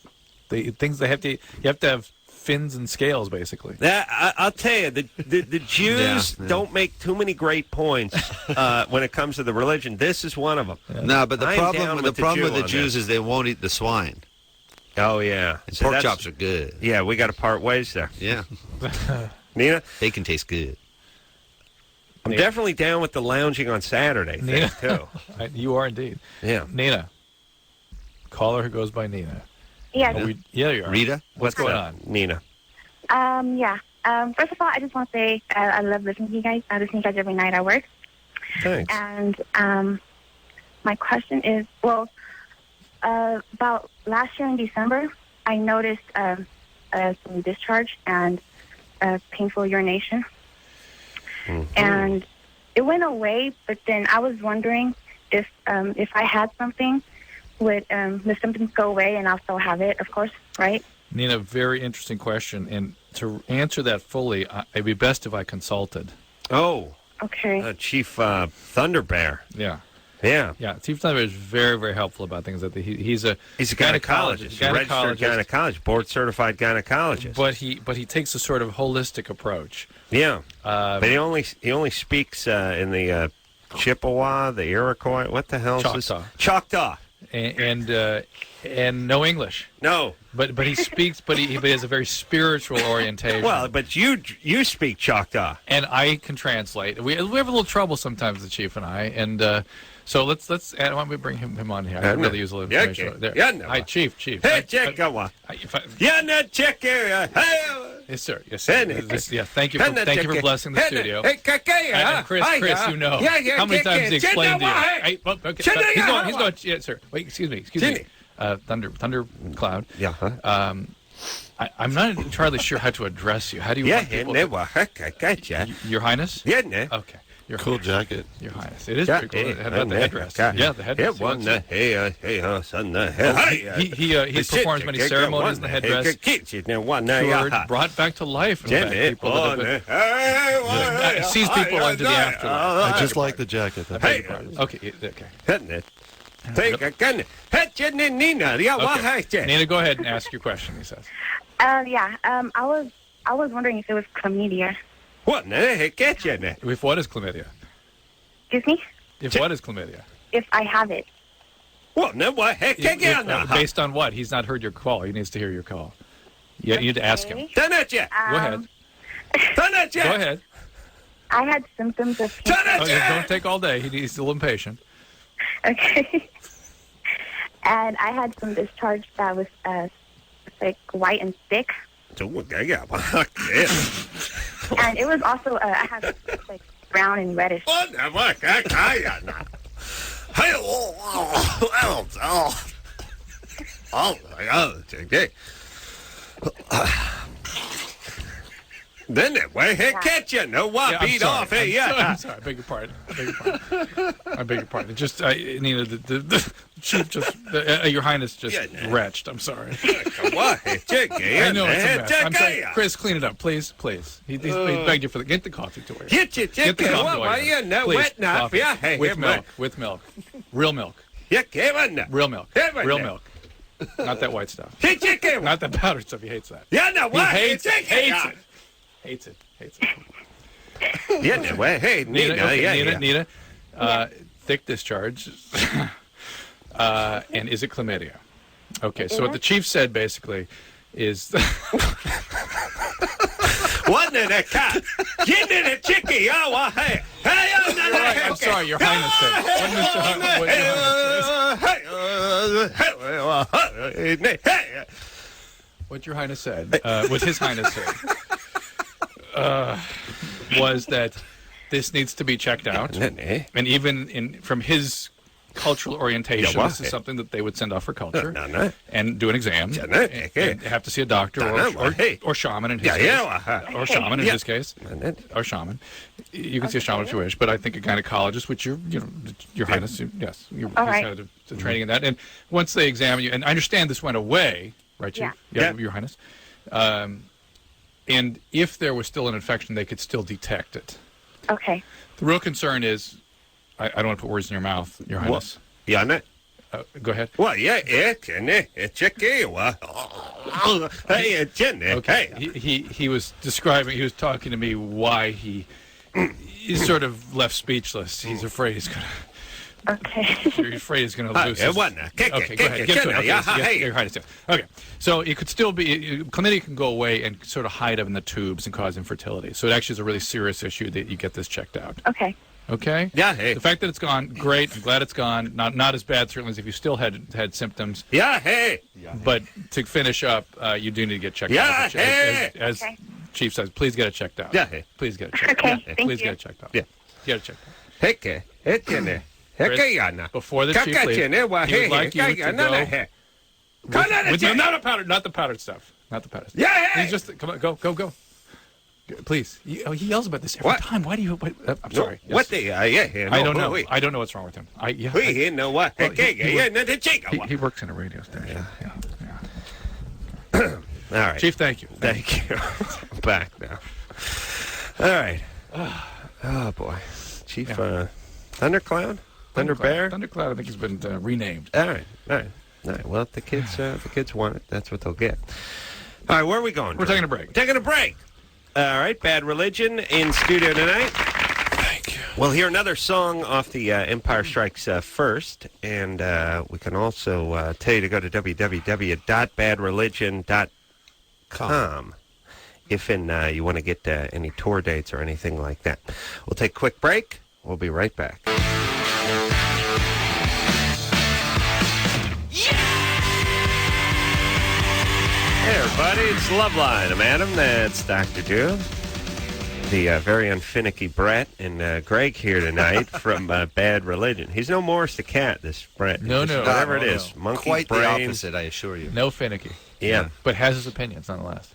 they eat things they have to eat. You have to have fins and scales, basically. I'll tell you, the Jews don't make too many great points when it comes to the religion. This is one of them. Yeah. No, but the problem with the Jews is they won't eat the swine. Oh yeah, pork chops are good. Yeah, we got to part ways there. Yeah, Nina, bacon tastes good. I'm definitely down with the lounging on Saturday thing, too. You are indeed. Yeah. Nina. Caller who goes by Nina. Yeah. You are. Rita? What's going on? Nina. Yeah. First of all, I just want to say I love listening to you guys. I listen to you guys every night at work. Thanks. And my question is, about last year in December, I noticed some discharge and painful urination. Mm-hmm. And it went away, but then I was wondering if I had something, would the symptoms go away and I'll still have it, of course, right? Nina, very interesting question. And to answer that fully, it'd be best if I consulted. Oh. Okay. Chief Thunder Bear. Yeah. Yeah. Yeah, Chief Thunderbear is very, very helpful about things like that. He's a gynecologist, a registered gynecologist, board-certified gynecologist. But he takes a sort of holistic approach. Yeah. But he only speaks in the Chippewa, the Iroquois. What the hell is this? Choctaw. And no English. No. But he speaks, but he has a very spiritual orientation. Well, but you speak Choctaw, and I can translate. We have a little trouble sometimes, the Chief and I, and so let's. Why don't we bring him on here? I can really use a little information. There. Hi, Chief. Hey, check, go on. Check area. Yes, sir. Yes, sir. Yeah, thank you for blessing the studio. And Chris, you know how many times he explained to you. He's going. Yes, sir. Wait, excuse me. Thundercloud. Yeah. I'm not entirely sure how to address you. How do you want people to... Your Highness? Yeah, no. Okay. Your cool jacket. Your Highness. It is pretty cool. How about the headdress? Yeah, the headdress. He performs many ceremonies in the headdress. Brought back to life, in fact, people that sees people into the afterlife. I just like the jacket. Okay. Nina, go ahead and ask your question, he says. I was wondering if it was chlamydia. What? If what is chlamydia? Excuse me? If what is chlamydia? If I have it. What? No, what? Based on what? He's not heard your call. He needs to hear your call. You need to ask him. Go ahead. Go ahead. I had symptoms of cancer. Don't take all day. He's a little impatient. Okay. And I had some discharge that was like white and thick. And it was also I had like brown and reddish. Then it way catch you. No what? Beat off. Hey, I'm sorry. I beg your pardon. I beg your pardon. Just Nina, the Chief just Your Highness just retched. I'm sorry. I know it's a mess. I'm sorry. Chris, clean it up, please. He begged you for get the coffee to her. Get the coffee to her. Please, coffee. With milk. Real milk. Real milk. Real milk. Not that white stuff. Not that powdered stuff. He hates that. Hates it. Hey, Nina. Thick discharge. And is it chlamydia? Okay, so what the Chief said basically is... Wasn't it a cat? Get in a chickie. I'm sorry, Your Highness said. What Your Highness said, what His Highness said, was that this needs to be checked out, and even from his cultural orientation, this is something that they would send off for culture and do an exam, and have to see a doctor or shaman in his case, or shaman in his case, or shaman. You can see a shaman if you wish, but I think a gynecologist, which Your Highness, yes, you've had the training in that. And once they examine you, and I understand this went away, right, Chief? Yeah, Your Highness. And if there was still an infection, they could still detect it. Okay. The real concern is, I don't want to put words in your mouth, Your Highness. Go ahead. Well, He was talking to me why he's sort of left speechless. He's afraid he's going to... Okay. You're afraid he's going to lose his... Okay, go ahead. Get to it. Your Highness. Okay. So it could still be... Chlamydia can go away and sort of hide up in the tubes and cause infertility. So it actually is a really serious issue that you get this checked out. Okay. Okay? Yeah, hey. The fact that it's gone, great. I'm glad it's gone. Not as bad, certainly, as if you still had symptoms. Yeah, hey. But to finish up, you do need to get checked out. As Chief says, please get it checked out. Yeah, hey. Please get it checked out. Please get it checked out. Yeah. Get it checked out. Chris, before the Chief leaves, he would like you to go... Not the powdered stuff. Not the powdered stuff. Yeah, hey. Please just... Come on, go. Please. He yells about this every time. Why do you... I'm sorry. Yes. What the... I don't know. I don't know what's wrong with him. You know what? He works in a radio station. Yeah. All right. Chief, thank you. Thank you. I'm back now. All right. Oh, boy. Chief Thundercloud? Thunder Bear? Thundercloud, I think, has been renamed. All right. Well, if the kids want it, that's what they'll get. All right, where are we going? We're taking a break. Taking a break. All right, Bad Religion in studio tonight. Thank you. We'll hear another song off the Empire Strikes First, and we can also tell you to go to www.badreligion.com if you want to get any tour dates or anything like that. We'll take a quick break. We'll be right back. Hey, everybody, it's Loveline. I'm Adam. That's Dr. Drew. The very unfinicky Brett and Greg here tonight from Bad Religion. He's no Morris the Cat, this Brett. No. Whatever it is. Monkey Quite brain. the opposite, I assure you. No finicky. Yeah. But has his opinions, nonetheless.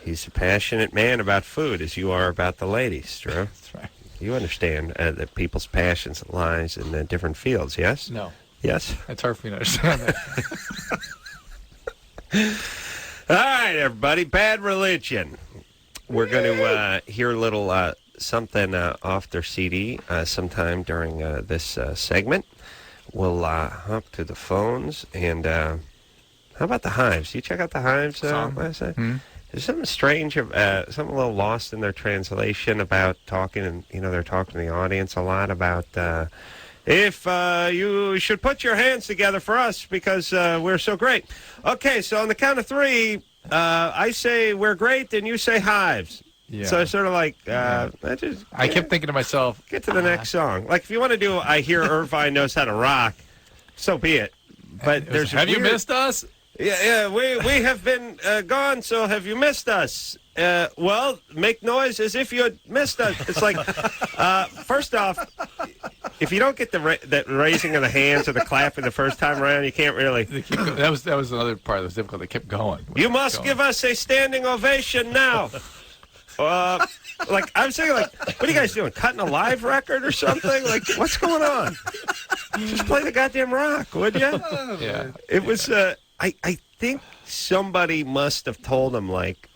He's a passionate man about food, as you are about the ladies, Drew. That's right. You understand that people's passions lies in different fields, yes? No. Yes? It's hard for me to understand that. All right, everybody. Bad Religion. We're going to hear a little something off their CD sometime during this segment. We'll hop to the phones. And how about the Hives? You check out the Hives last night? Mm-hmm. There's something strange, something a little lost in their translation about talking, and they're talking to the audience a lot about if you should put your hands together for us because we're so great. Okay, so on the count of three, I say we're great, and you say Hives. Yeah. So it's sort of like, I kept thinking to myself, get to the next song. Like if you want to do I Hear Irvine Knows How to Rock, so be it. But there's have you missed us? Yeah, we have been gone, so have you missed us? Well, make noise as if you had missed us. It's like, first off, if you don't get the raising of the hands or the clapping the first time around, you can't really. That was another part that was difficult. They kept going. You must give us a standing ovation now. Like I'm saying, like, what are you guys doing? Cutting a live record or something? Like, what's going on? Just play the goddamn rock, would you? Yeah. It was. I think somebody must have told them like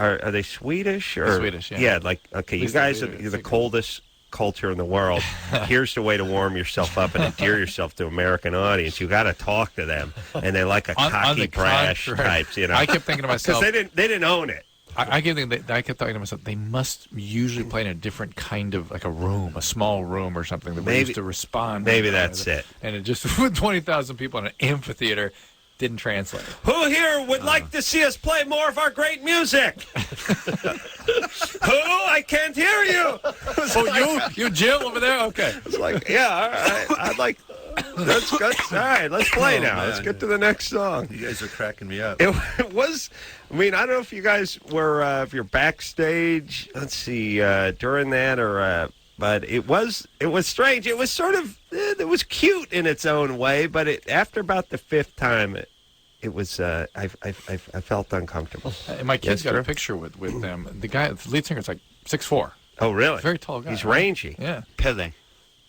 are they Swedish or Swedish? Yeah. Yeah, like okay, you guys are the coldest culture in the world. Here's the way to warm yourself up and endear yourself to American audience. You got to talk to them, and they like a cocky, brash types. I kept thinking to myself because they didn't own it. I kept thinking to myself, they must usually play in a different kind of, like a room, a small room or something that we used to respond. Maybe that's it. And it just, with 20,000 people in an amphitheater, didn't translate. Who here would like to see us play more of our great music? Who? I can't hear you. You Jill over there? Okay. It's like, yeah, all right. I'd like... That's good. All right, let's play now. Man. Let's get to the next song. You guys are cracking me up. It was, I mean, I don't know if you guys were, if you're backstage, let's see, during that or, but it was strange. It was sort of, it was cute in its own way, but after about the fifth time, it was, I felt uncomfortable. And my kids got a picture with them. The guy, the lead singer, is like 6'4". Oh, really? Very tall guy. He's rangy. Yeah. Pele.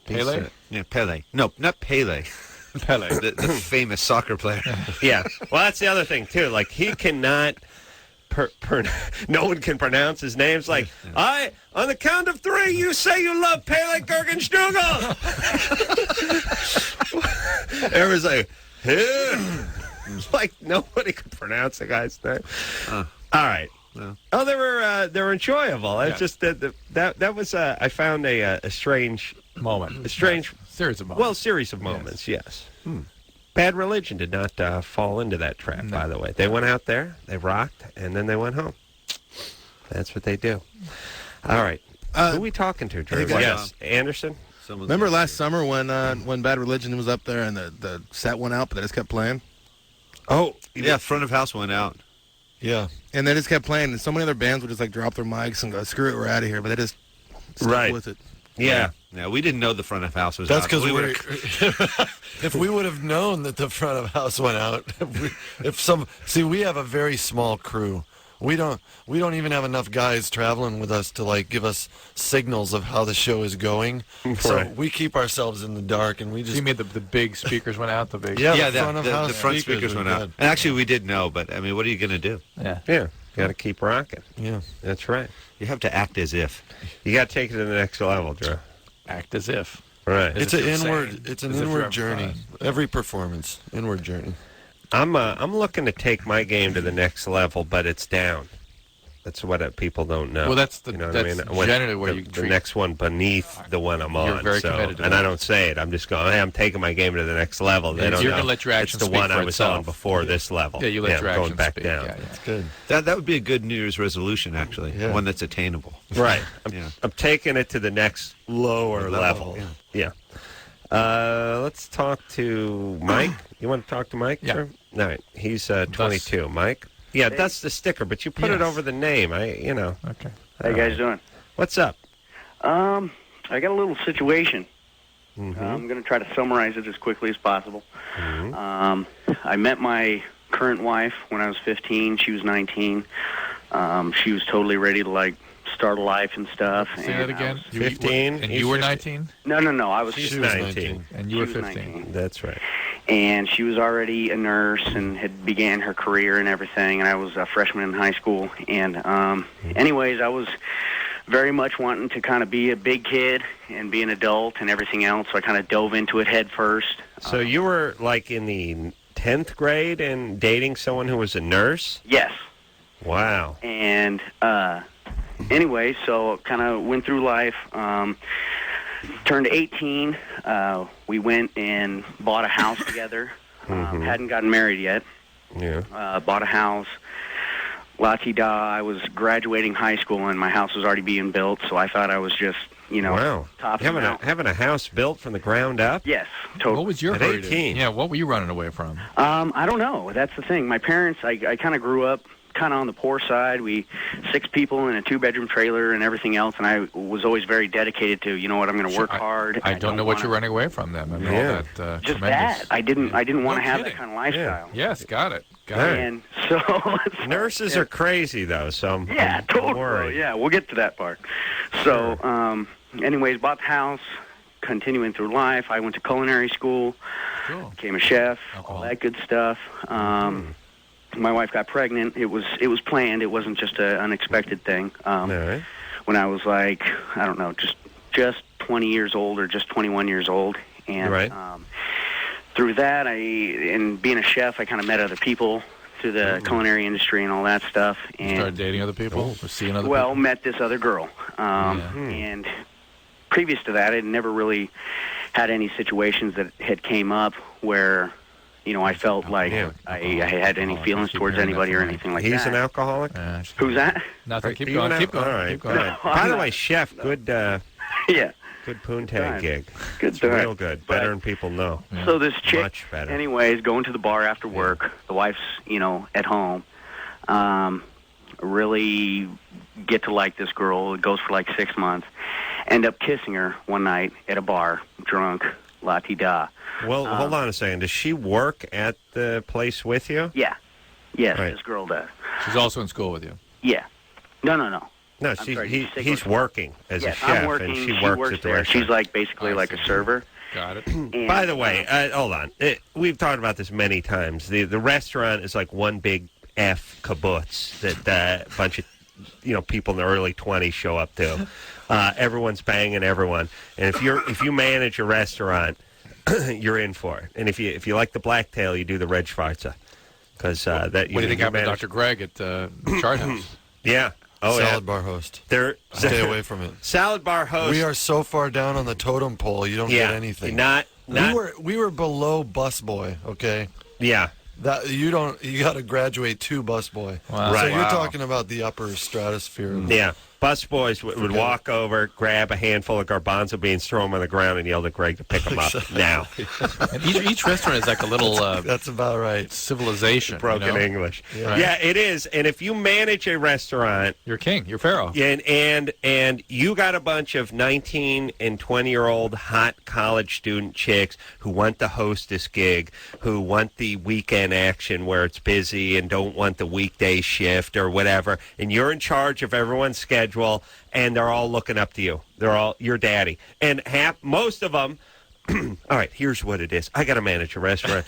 Pele? Yeah, Pele. No, not Pele. Pele. The famous soccer player. Yeah. Well, that's the other thing, too. Like, he cannot... no one can pronounce his name. It's like, on the count of three, you say you love Pele Gergenstrugel. Everyone's like, like nobody could pronounce the guy's name. All right. No. Oh, they were enjoyable. It's just that was I found a strange moment, series of moments. Well, series of moments, yes. Bad Religion did not fall into that trap. No. By the way, they went out there, they rocked, and then they went home. That's what they do. All right, who are we talking to, Drew? Yes, Anderson. Remember last summer when Bad Religion was up there and the set went out, but they just kept playing? Oh, yeah, front of house went out. Yeah, and they just kept playing, and so many other bands would just like drop their mics and go, "Screw it, we're out of here." But they just stuck with it. Yeah. No, we didn't know the front of house was That's out. That's because if we would have known that the front of house went out, we have a very small crew. We don't even have enough guys traveling with us to like give us signals of how the show is going. So we keep ourselves in the dark, and we just. You mean the big speakers went out? The front speakers went out. And actually, we did know, but I mean, what are you going to do? Yeah. Got to keep rocking. Yeah, that's right. You have to act as if. You got to take it to the next level, Drew. Act as if. Right. It's an inward journey. Every performance, inward journey. I'm looking to take my game to the next level, but it's down. That's what people don't know. Well, that's generally where the next one beneath the one I'm on. You're very committed to and that. I don't say it. I'm just going, hey, I'm taking my game to the next level. They don't you're know. going to let your actions It's the speak one for I was itself. on before this level. Yeah, you let your I'm going actions back speak. down. Yeah, That's good. That would be a good New Year's resolution, actually. Yeah. One that's attainable. Right. I'm taking it to the next lower level. Yeah. Let's talk to Mike. You want to talk to Mike? Yeah. All right. He's 22. Mike? Yeah, that's the sticker, but you put it over the name. Okay. How you guys doing? What's up? I got a little situation. Mm-hmm. I'm going to try to summarize it as quickly as possible. Mm-hmm. I met my current wife when I was 15. She was 19. She was totally ready to, start a life and stuff. Say that again. 15? And you were 19? No. I was. She's 19. And you were She was 15. 19. That's right. And she was already a nurse and had began her career and everything, and I was a freshman in high school. And anyways, I was very much wanting to kind of be a big kid and be an adult and everything else, so I kind of dove into it head first. So you were, in the 10th grade and dating someone who was a nurse? Yes. Wow. And anyway, so kind of went through life. Turned 18. We went and bought a house together. Hadn't gotten married yet. Yeah. Bought a house. La-ti-da. I was graduating high school, and my house was already being built, so I thought I was just, wow. topping out. Having a house built from the ground up? Yes, totally. What was your At hurry? 18? Yeah, what were you running away from? I don't know. That's the thing. My parents, I kind of grew up kind of on the poor side. We 6 people in a 2-bedroom trailer and everything else, and I was always very dedicated to, I'm going to work hard. I don't know what you're running away from then. I mean, all that just tremendous. that. I didn't want to No have kidding. that kind of lifestyle. Yeah. Yes, got it. And so nurses are crazy, though. So I'm totally. worried. Yeah, we'll get to that part. So, anyways, bought the house. Continuing through life, I went to culinary school. Cool. Became a chef. All that good stuff. My wife got pregnant. It was planned. It wasn't just an unexpected thing. Right. When I was I don't know, just 20 years old or just 21 years old, and Right. Through that, and being a chef, I kind of met other people through the culinary industry and all that stuff. And Started dating other people or seeing other well, people? met this other girl, and previous to that, I'd never really had any situations that had came up where. I felt like I had any feelings towards anybody or anything like that. He's an alcoholic? Who's that? Nothing. Right, Keep you going. an Keep al- going. All right. Keep going. No, By I'm the not. way, chef, good Yeah. good poontang time. gig. Good It's time. real good. But- Better than people know. So this chick, Much better. anyways, going to the bar after work. The wife's, at home. Really get to like this girl. It goes for 6 months. End up kissing her one night at a bar, drunk, la-ti-da. Well, hold on a second. Does she work at the place with you? Yeah. Yes, Right. this girl does. She's also in school with you. Yeah. No. No, I'm sorry, he's working as Yes, a chef, I'm working. and she She works works at the there. restaurant. She's basically like a server. Got it. And, By the way, hold on. We've talked about this many times. The restaurant is like one big F kibbutz that a bunch of people in their early 20s show up to. Everyone's banging everyone, and if you manage a restaurant, you're in for it. And if you like the blacktail, you do the Red Schwarzer. Because what do you think happened to Dr. Greg at Chart House? Yeah. Oh, Salad bar host. Stay away from it. Salad bar host. We are so far down on the totem pole, you don't get anything. We were below busboy, okay? Yeah. That you got to graduate to busboy. Wow. So Right. you're talking about the upper stratosphere. Yeah. Busboys would walk over, grab a handful of garbanzo beans, throw them on the ground, and yell at Greg to pick them up now. And each restaurant is like a little that's about right. Civilization. Broken English. Yeah. Yeah, it is. And if you manage a restaurant, you're king. You're pharaoh. And you got a bunch of 19 and 20-year-old hot college student chicks who want the hostess gig, who want the weekend action where it's busy and don't want the weekday shift or whatever, and you're in charge of everyone's schedule, and they're all looking up to you. They're all your daddy. And most of them all right, here's what it is. I got to manage a restaurant.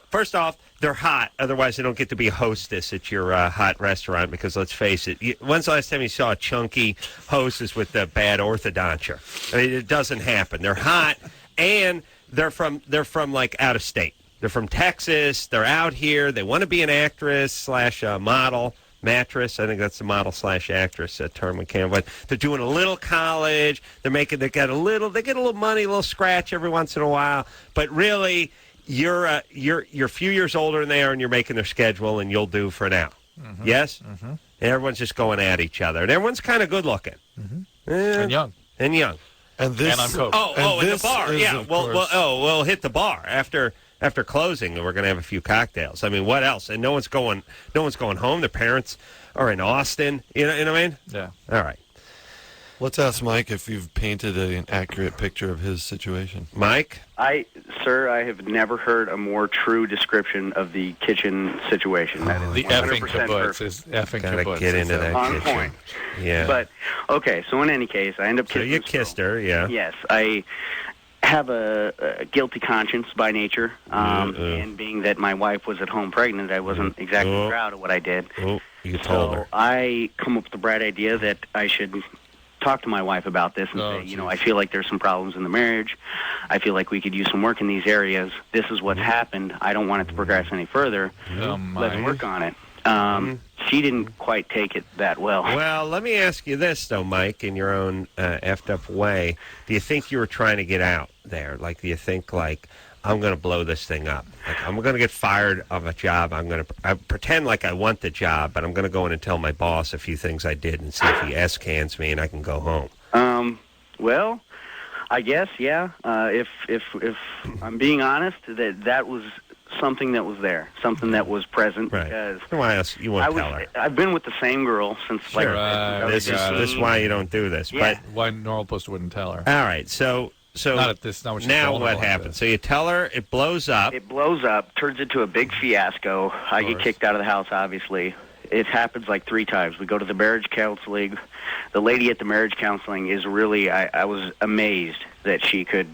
First off, they're hot. Otherwise, they don't get to be a hostess at your hot restaurant because, let's face it, when's the last time you saw a chunky hostess with the bad orthodontia? I mean, it doesn't happen. They're hot, and they're from like out of state. They're from Texas. They're out here. They want to be an actress / model. Mattress, I think that's the model / actress term we can. But they're doing a little college. They get a little money, a little scratch every once in a while. But really, you're a few years older than they are, and you're making their schedule, and you'll do for now. Mm-hmm. Yes, mm-hmm. And everyone's just going at each other, and everyone's kind of good looking, and young, and young, and on coke. And the bar, yeah. We'll hit the bar after closing, we're going to have a few cocktails. I mean, what else? And no one's going home. Their parents are in Austin. You know what I mean? Yeah. All right. Let's ask Mike if you've painted an accurate picture of his situation. Mike? Sir, I have never heard a more true description of the kitchen situation. That is the effing kibbutz is effing kibbutz. Gotta get into that on kitchen. Point. Yeah. But, okay, so in any case, I end up kissing So you kissed her, yeah. Yes. I have a guilty conscience by nature, and being that my wife was at home pregnant, I wasn't exactly proud of what I did. You told her. I come up with the bright idea that I should talk to my wife about this and say, I feel like there's some problems in the marriage. I feel like we could use some work in these areas. This is what's happened. I don't want it to progress any further. Let's work on it. She didn't quite take it that well. Well, let me ask you this, though, Mike, in your own effed up way. Do you think you were trying to get out there? Like, do you think, like, I'm going to blow this thing up? Like, I'm going to get fired of a job. I pretend like I want the job, but I'm going to go in and tell my boss a few things I did and see if he S-cans me and I can go home. Well, I guess, yeah. If I'm being honest, that was something that was there, something that was present. Right. Because why else you won't tell her? I've been with the same girl since this is why you don't do this. Yeah. But why normal post wouldn't tell her? All right, so not at this. Not now what happens? So you tell her, it blows up. It blows up, turns into a big fiasco. I get kicked out of the house, obviously. It happens like 3 times. We go to the marriage counseling. The lady at the marriage counseling is really, I was amazed that she could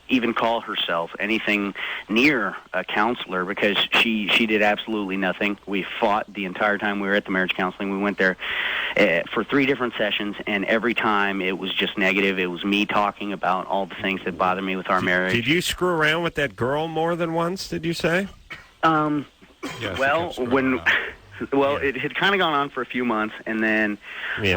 even call herself anything near a counselor, because she did absolutely nothing. We fought the entire time we were at the marriage counseling. We went there for 3 different sessions, and every time it was just negative. It was me talking about all the things that bother me with our marriage. Did you screw around with that girl more than once, did you say? Yes, it had kind of gone on for a few months, and then me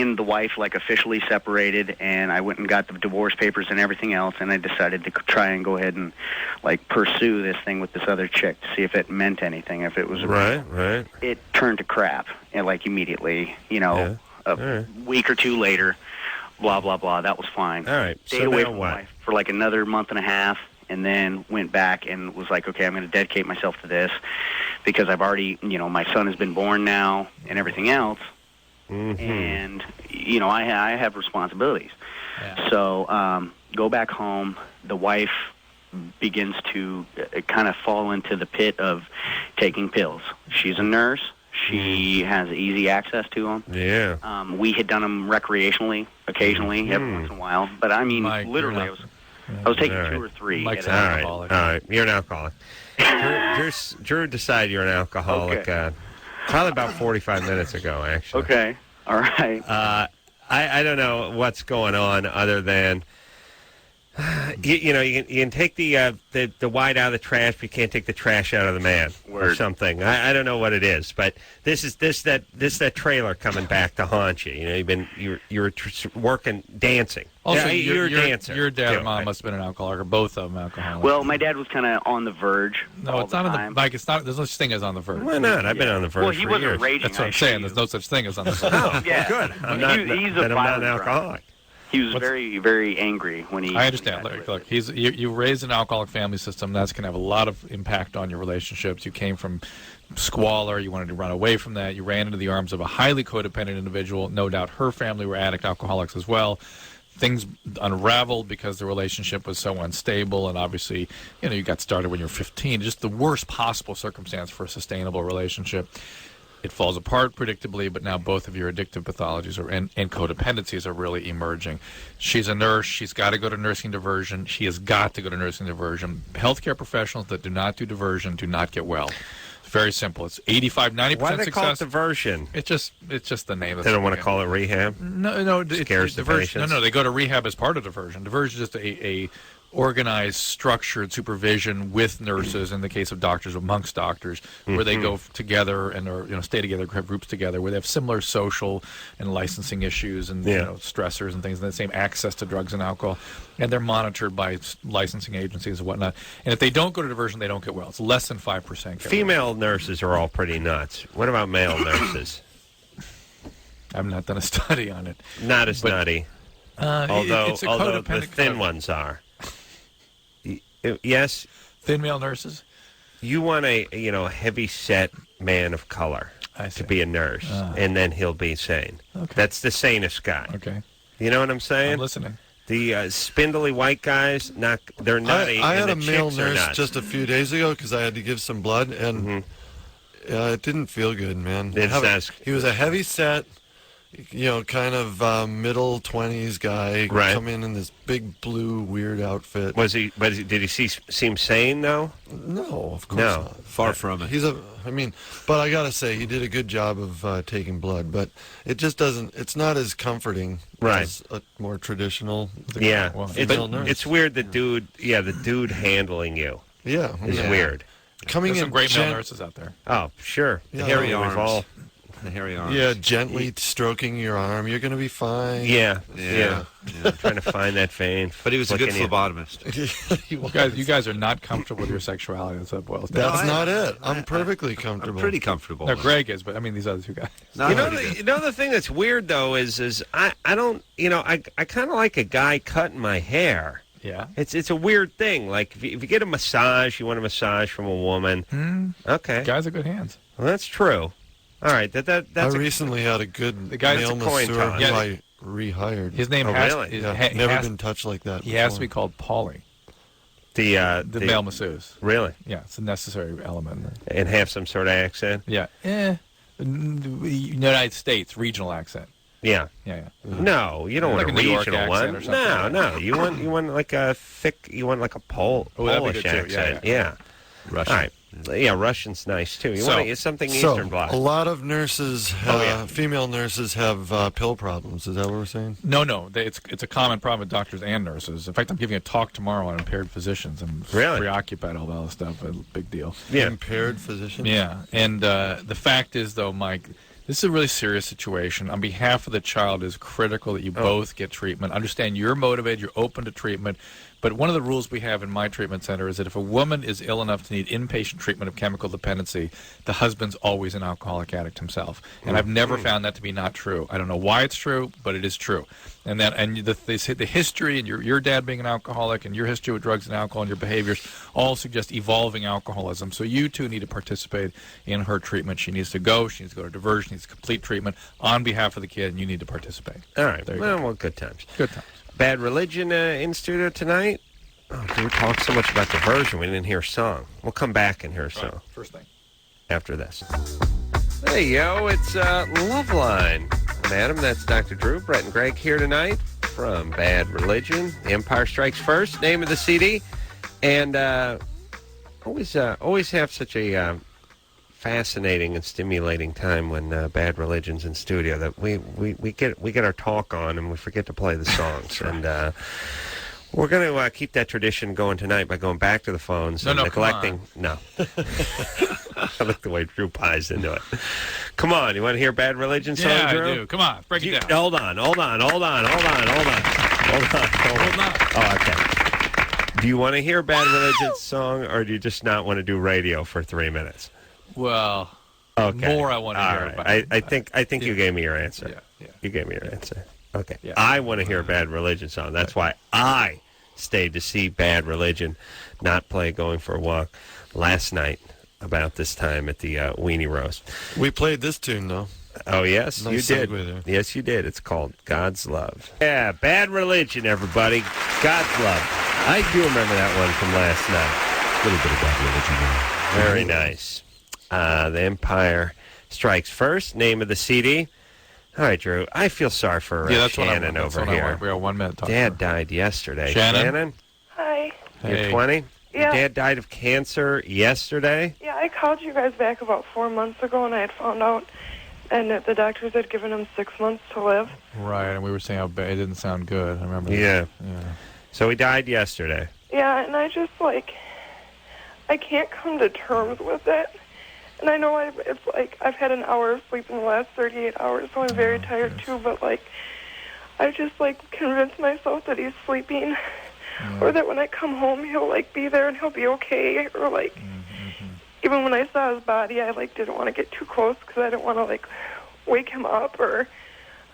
and the wife officially separated, and I went and got the divorce papers and everything else, and I decided to try and go ahead and pursue this thing with this other chick to see if it meant anything, if it was right. It turned to crap, and immediately, a week or 2 later, blah blah blah. That was fine. All right. Stayed away from my wife for another month and a half. And then went back and was like, okay, I'm going to dedicate myself to this because I've already, my son has been born now and everything else. Mm-hmm. And, I have responsibilities. Yeah. So go back home. The wife begins to kind of fall into the pit of taking pills. She's a nurse. She has easy access to them. Yeah. We had done them recreationally, occasionally, every once in a while. But, Mike, literally, I was taking 2 or 3. Mike's an alcoholic. All right. You're an alcoholic. Drew decided you're an alcoholic probably about 45 minutes ago, actually. Okay. All right. I don't know what's going on other than, you can take the white out of the trash, but you can't take the trash out of the man or something. I don't know what it is, but this is that trailer coming back to haunt you. You were working, dancing. Also, you're a dancer. Your dad and mom must have been an alcoholic, or both of them alcoholics. Well, my dad was kind of on the verge. No, it's not on the Mike. It's not. There's no such thing as on the verge. Why not? I've been on the verge. Well, he wasn't years. raging. That's what I'm saying. There's no such thing as on the verge. Oh, yeah. Good. I'm not an alcoholic. He was very, very angry when he... I understand. Look, you raised an alcoholic family system. That's going to have a lot of impact on your relationships. You came from squalor. You wanted to run away from that. You ran into the arms of a highly codependent individual. No doubt her family were addict alcoholics as well. Things unraveled because the relationship was so unstable, and obviously, you got started when you were 15. Just the worst possible circumstance for a sustainable relationship. It falls apart predictably, but now both of your addictive pathologies and codependencies are really emerging. She's a nurse. She's got to go to nursing diversion. She has got to go to nursing diversion. Healthcare professionals that do not do diversion do not get well. It's very simple. It's 85, 90% success. Why do they call it diversion? It's just the name. They don't want to call it rehab? No. Scares the patients? No, they go to rehab as part of diversion. Diversion is just a organized, structured supervision with nurses, in the case of doctors, amongst doctors, where they go together and stay together, have groups together, where they have similar social and licensing issues and stressors and things, and the same access to drugs and alcohol, and they're monitored by licensing agencies and whatnot. And if they don't go to diversion, they don't get well. It's less than 5%. Female nurses are all pretty nuts. What about male nurses? I've not done a study on it. Not as nutty. Although the thin ones are. Yes, thin male nurses. You want a heavy-set man of color to be a nurse, and then he'll be sane. Okay. That's the sanest guy. Okay. You know what I'm saying? I'm listening. The spindly white guys, they're nutty. I had and a the male chicks are nurse nuts. just a few days ago because I had to give some blood, and it didn't feel good, man. He was a heavy set, kind of middle 20s guy. Right. Come in this big blue weird outfit. Did he seem sane though? No, of course No. not. Far from it. But I gotta say he did a good job of taking blood. But it just doesn't. It's not as comforting as a more traditional. Female nurse. It's weird. The dude handling you. Yeah, is weird. There's some great male nurses out there. Oh, sure. Yeah, hairy arms. The hairy arms. Yeah, gently stroking your arm. You're going to be fine. Yeah. Trying to find that vein. But he was a good phlebotomist. You guys are not comfortable with your sexuality. That's what it boils down to. That's not it. I'm perfectly comfortable. I'm pretty comfortable. No, Greg is, but I mean these other two guys. The thing that's weird though is I don't I kind of like a guy cutting my hair. Yeah. It's a weird thing. Like if you get a massage, you want a massage from a woman. Okay. Guys have good hands. Well, that's true. All right, that's. I recently had a good male masseur who I rehired. His name never been touched like that. He has to be called Paulie. The male masseuse. Really? Yeah, it's a necessary element. And have some sort of accent. Yeah. United States regional accent. Yeah. No, you don't want like a New York regional one. accent or something. No. You want like a thick. You want like a Polish accent. Yeah. Russian. All right. Yeah, Russian's nice too. You want something Eastern Bloc. A lot of nurses, female nurses, have pill problems. Is that what we're saying? No. It's a common problem with doctors and nurses. In fact, I'm giving a talk tomorrow on impaired physicians. I'm preoccupied with all that stuff. A big deal. Yeah. Impaired physicians? Yeah. And the fact is, though, Mike, this is a really serious situation. On behalf of the child, it is critical that you both get treatment. Understand you're motivated, you're open to treatment. But one of the rules we have in my treatment center is that if a woman is ill enough to need inpatient treatment of chemical dependency, the husband's always an alcoholic addict himself. And I've never found that to be not true. I don't know why it's true, but it is true. And the history and your dad being an alcoholic and your history with drugs and alcohol and your behaviors all suggest evolving alcoholism. So you two need to participate in her treatment. She needs to go. She needs to go to diversion. She needs complete treatment on behalf of the kid, and you need to participate. All right. There you Well, good times. Good times. Bad Religion in studio tonight. Oh, we talked so much about diversion, we didn't hear a song. We'll come back and hear a song. First thing. After this. Hey, yo, it's Loveline. I'm Adam, that's Dr. Drew. Brett and Greg here tonight from Bad Religion. The Empire Strikes First, name of the CD. And always have such a fascinating and stimulating time when Bad Religion's in studio that we get our talk on and we forget to play the songs. And we're going to keep that tradition going tonight by going back to the phones and neglecting. No. I like the way Drew pies into it. Come on, you want to hear Bad Religion song, Drew? Yeah, I do. Come on, break it down. Hold on. Oh, okay. Do you want to hear Bad Religion's song, or do you just not want to do radio for 3 minutes? Well, okay. More I want to hear about it. I think you gave me your answer. Yeah. You gave me your answer. Okay. Yeah. I want to hear a Bad Religion song. That's why I stayed to see Bad Religion not play Going for a Walk last night about this time at the Weenie Roast. We played this tune, though. Oh, yes, nice you did. There. Yes, you did. It's called God's Love. Yeah, Bad Religion, everybody. God's Love. I do remember that one from last night. A little bit of Bad Religion. Very nice. The Empire Strikes First, name of the CD. All right, Drew. I feel sorry for Shannon over here. We got 1 minute. Dad died yesterday. Shannon? Hi. You're 20? Yeah. Your dad died of cancer yesterday? Yeah, I called you guys back about 4 months ago, and I had found out, and that the doctors had given him 6 months to live. Right, and we were saying how bad, it didn't sound good. I remember that. Yeah. Yeah. So he died yesterday. Yeah, and I just, I can't come to terms with it. And I know it's I've had an hour of sleep in the last 38 hours, so I'm very tired too, but I just convinced myself that he's sleeping, or that when I come home he'll be there and he'll be okay, or even when I saw his body I didn't want to get too close because I didn't want to wake him up, or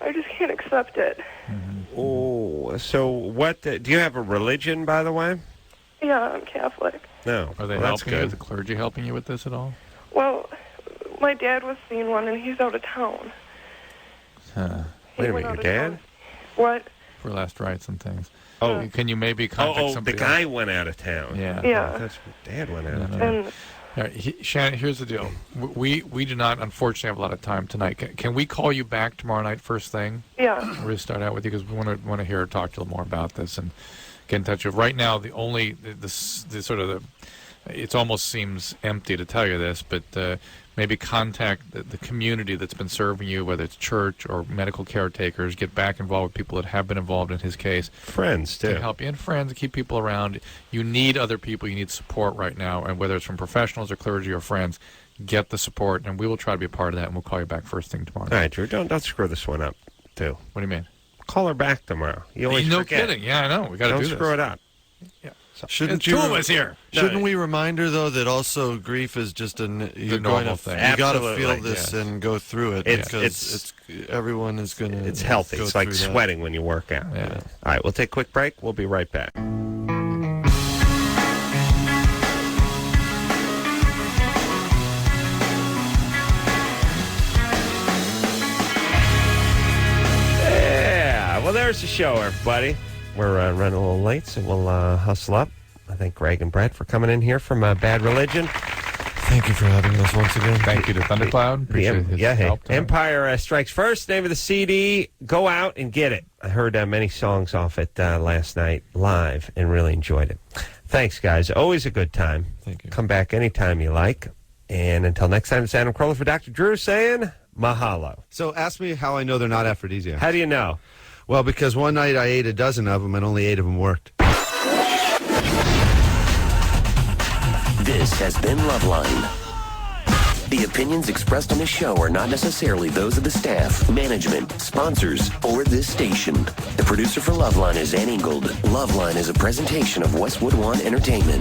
I just can't accept it. Oh, so what? Do you have a religion, by the way? Yeah, I'm Catholic. No. Are they helping you? Is the clergy helping you with this at all? Well, my dad was seeing one, and he's out of town. Wait a minute, your dad? What? For last rites and things. Oh. Can you maybe contact somebody the guy went out of town. Yeah. Yeah. That's dad went out of town. All right, Shannon, here's the deal. We do not, unfortunately, have a lot of time tonight. Can we call you back tomorrow night first thing? Yeah. We're going to start out with you because we want to hear talk to you more about this and get in touch with. Right now, it almost seems empty to tell you this, but maybe contact the community that's been serving you, whether it's church or medical caretakers. Get back involved with people that have been involved in his case. Friends, too. To help you, and friends, to keep people around. You need other people. You need support right now, and whether it's from professionals or clergy or friends, get the support, and we will try to be a part of that, and we'll call you back first thing tomorrow. All right, Drew, don't screw this one up, too. What do you mean? Call her back tomorrow. You always forget. Kidding. Yeah, I know. We got to do this. Don't screw it up. Yeah. Shouldn't two of us here. Shouldn't we remind her though that also grief is just you're normal thing. You got to feel this and go through it because everyone is going to. It's healthy. It's like sweating when you work out. Yeah. All right, we'll take a quick break. We'll be right back. Yeah. Well, there's the show, everybody. We're running a little late, so we'll hustle up. I thank Greg and Brett for coming in here from Bad Religion. Thank you for having us once again. Thank you to Thundercloud. Hey. Empire Strikes First, name of the CD. Go out and get it. I heard many songs off it last night live and really enjoyed it. Thanks, guys. Always a good time. Thank you. Come back anytime you like. And until next time, it's Adam Carolla for Dr. Drew saying mahalo. So ask me how I know they're not aphrodisiacs. How do you know? Well, because one night I ate a dozen of them and only 8 of them worked. This has been Loveline. The opinions expressed on this show are not necessarily those of the staff, management, sponsors, or this station. The producer for Loveline is Ann Ingold. Loveline is a presentation of Westwood One Entertainment.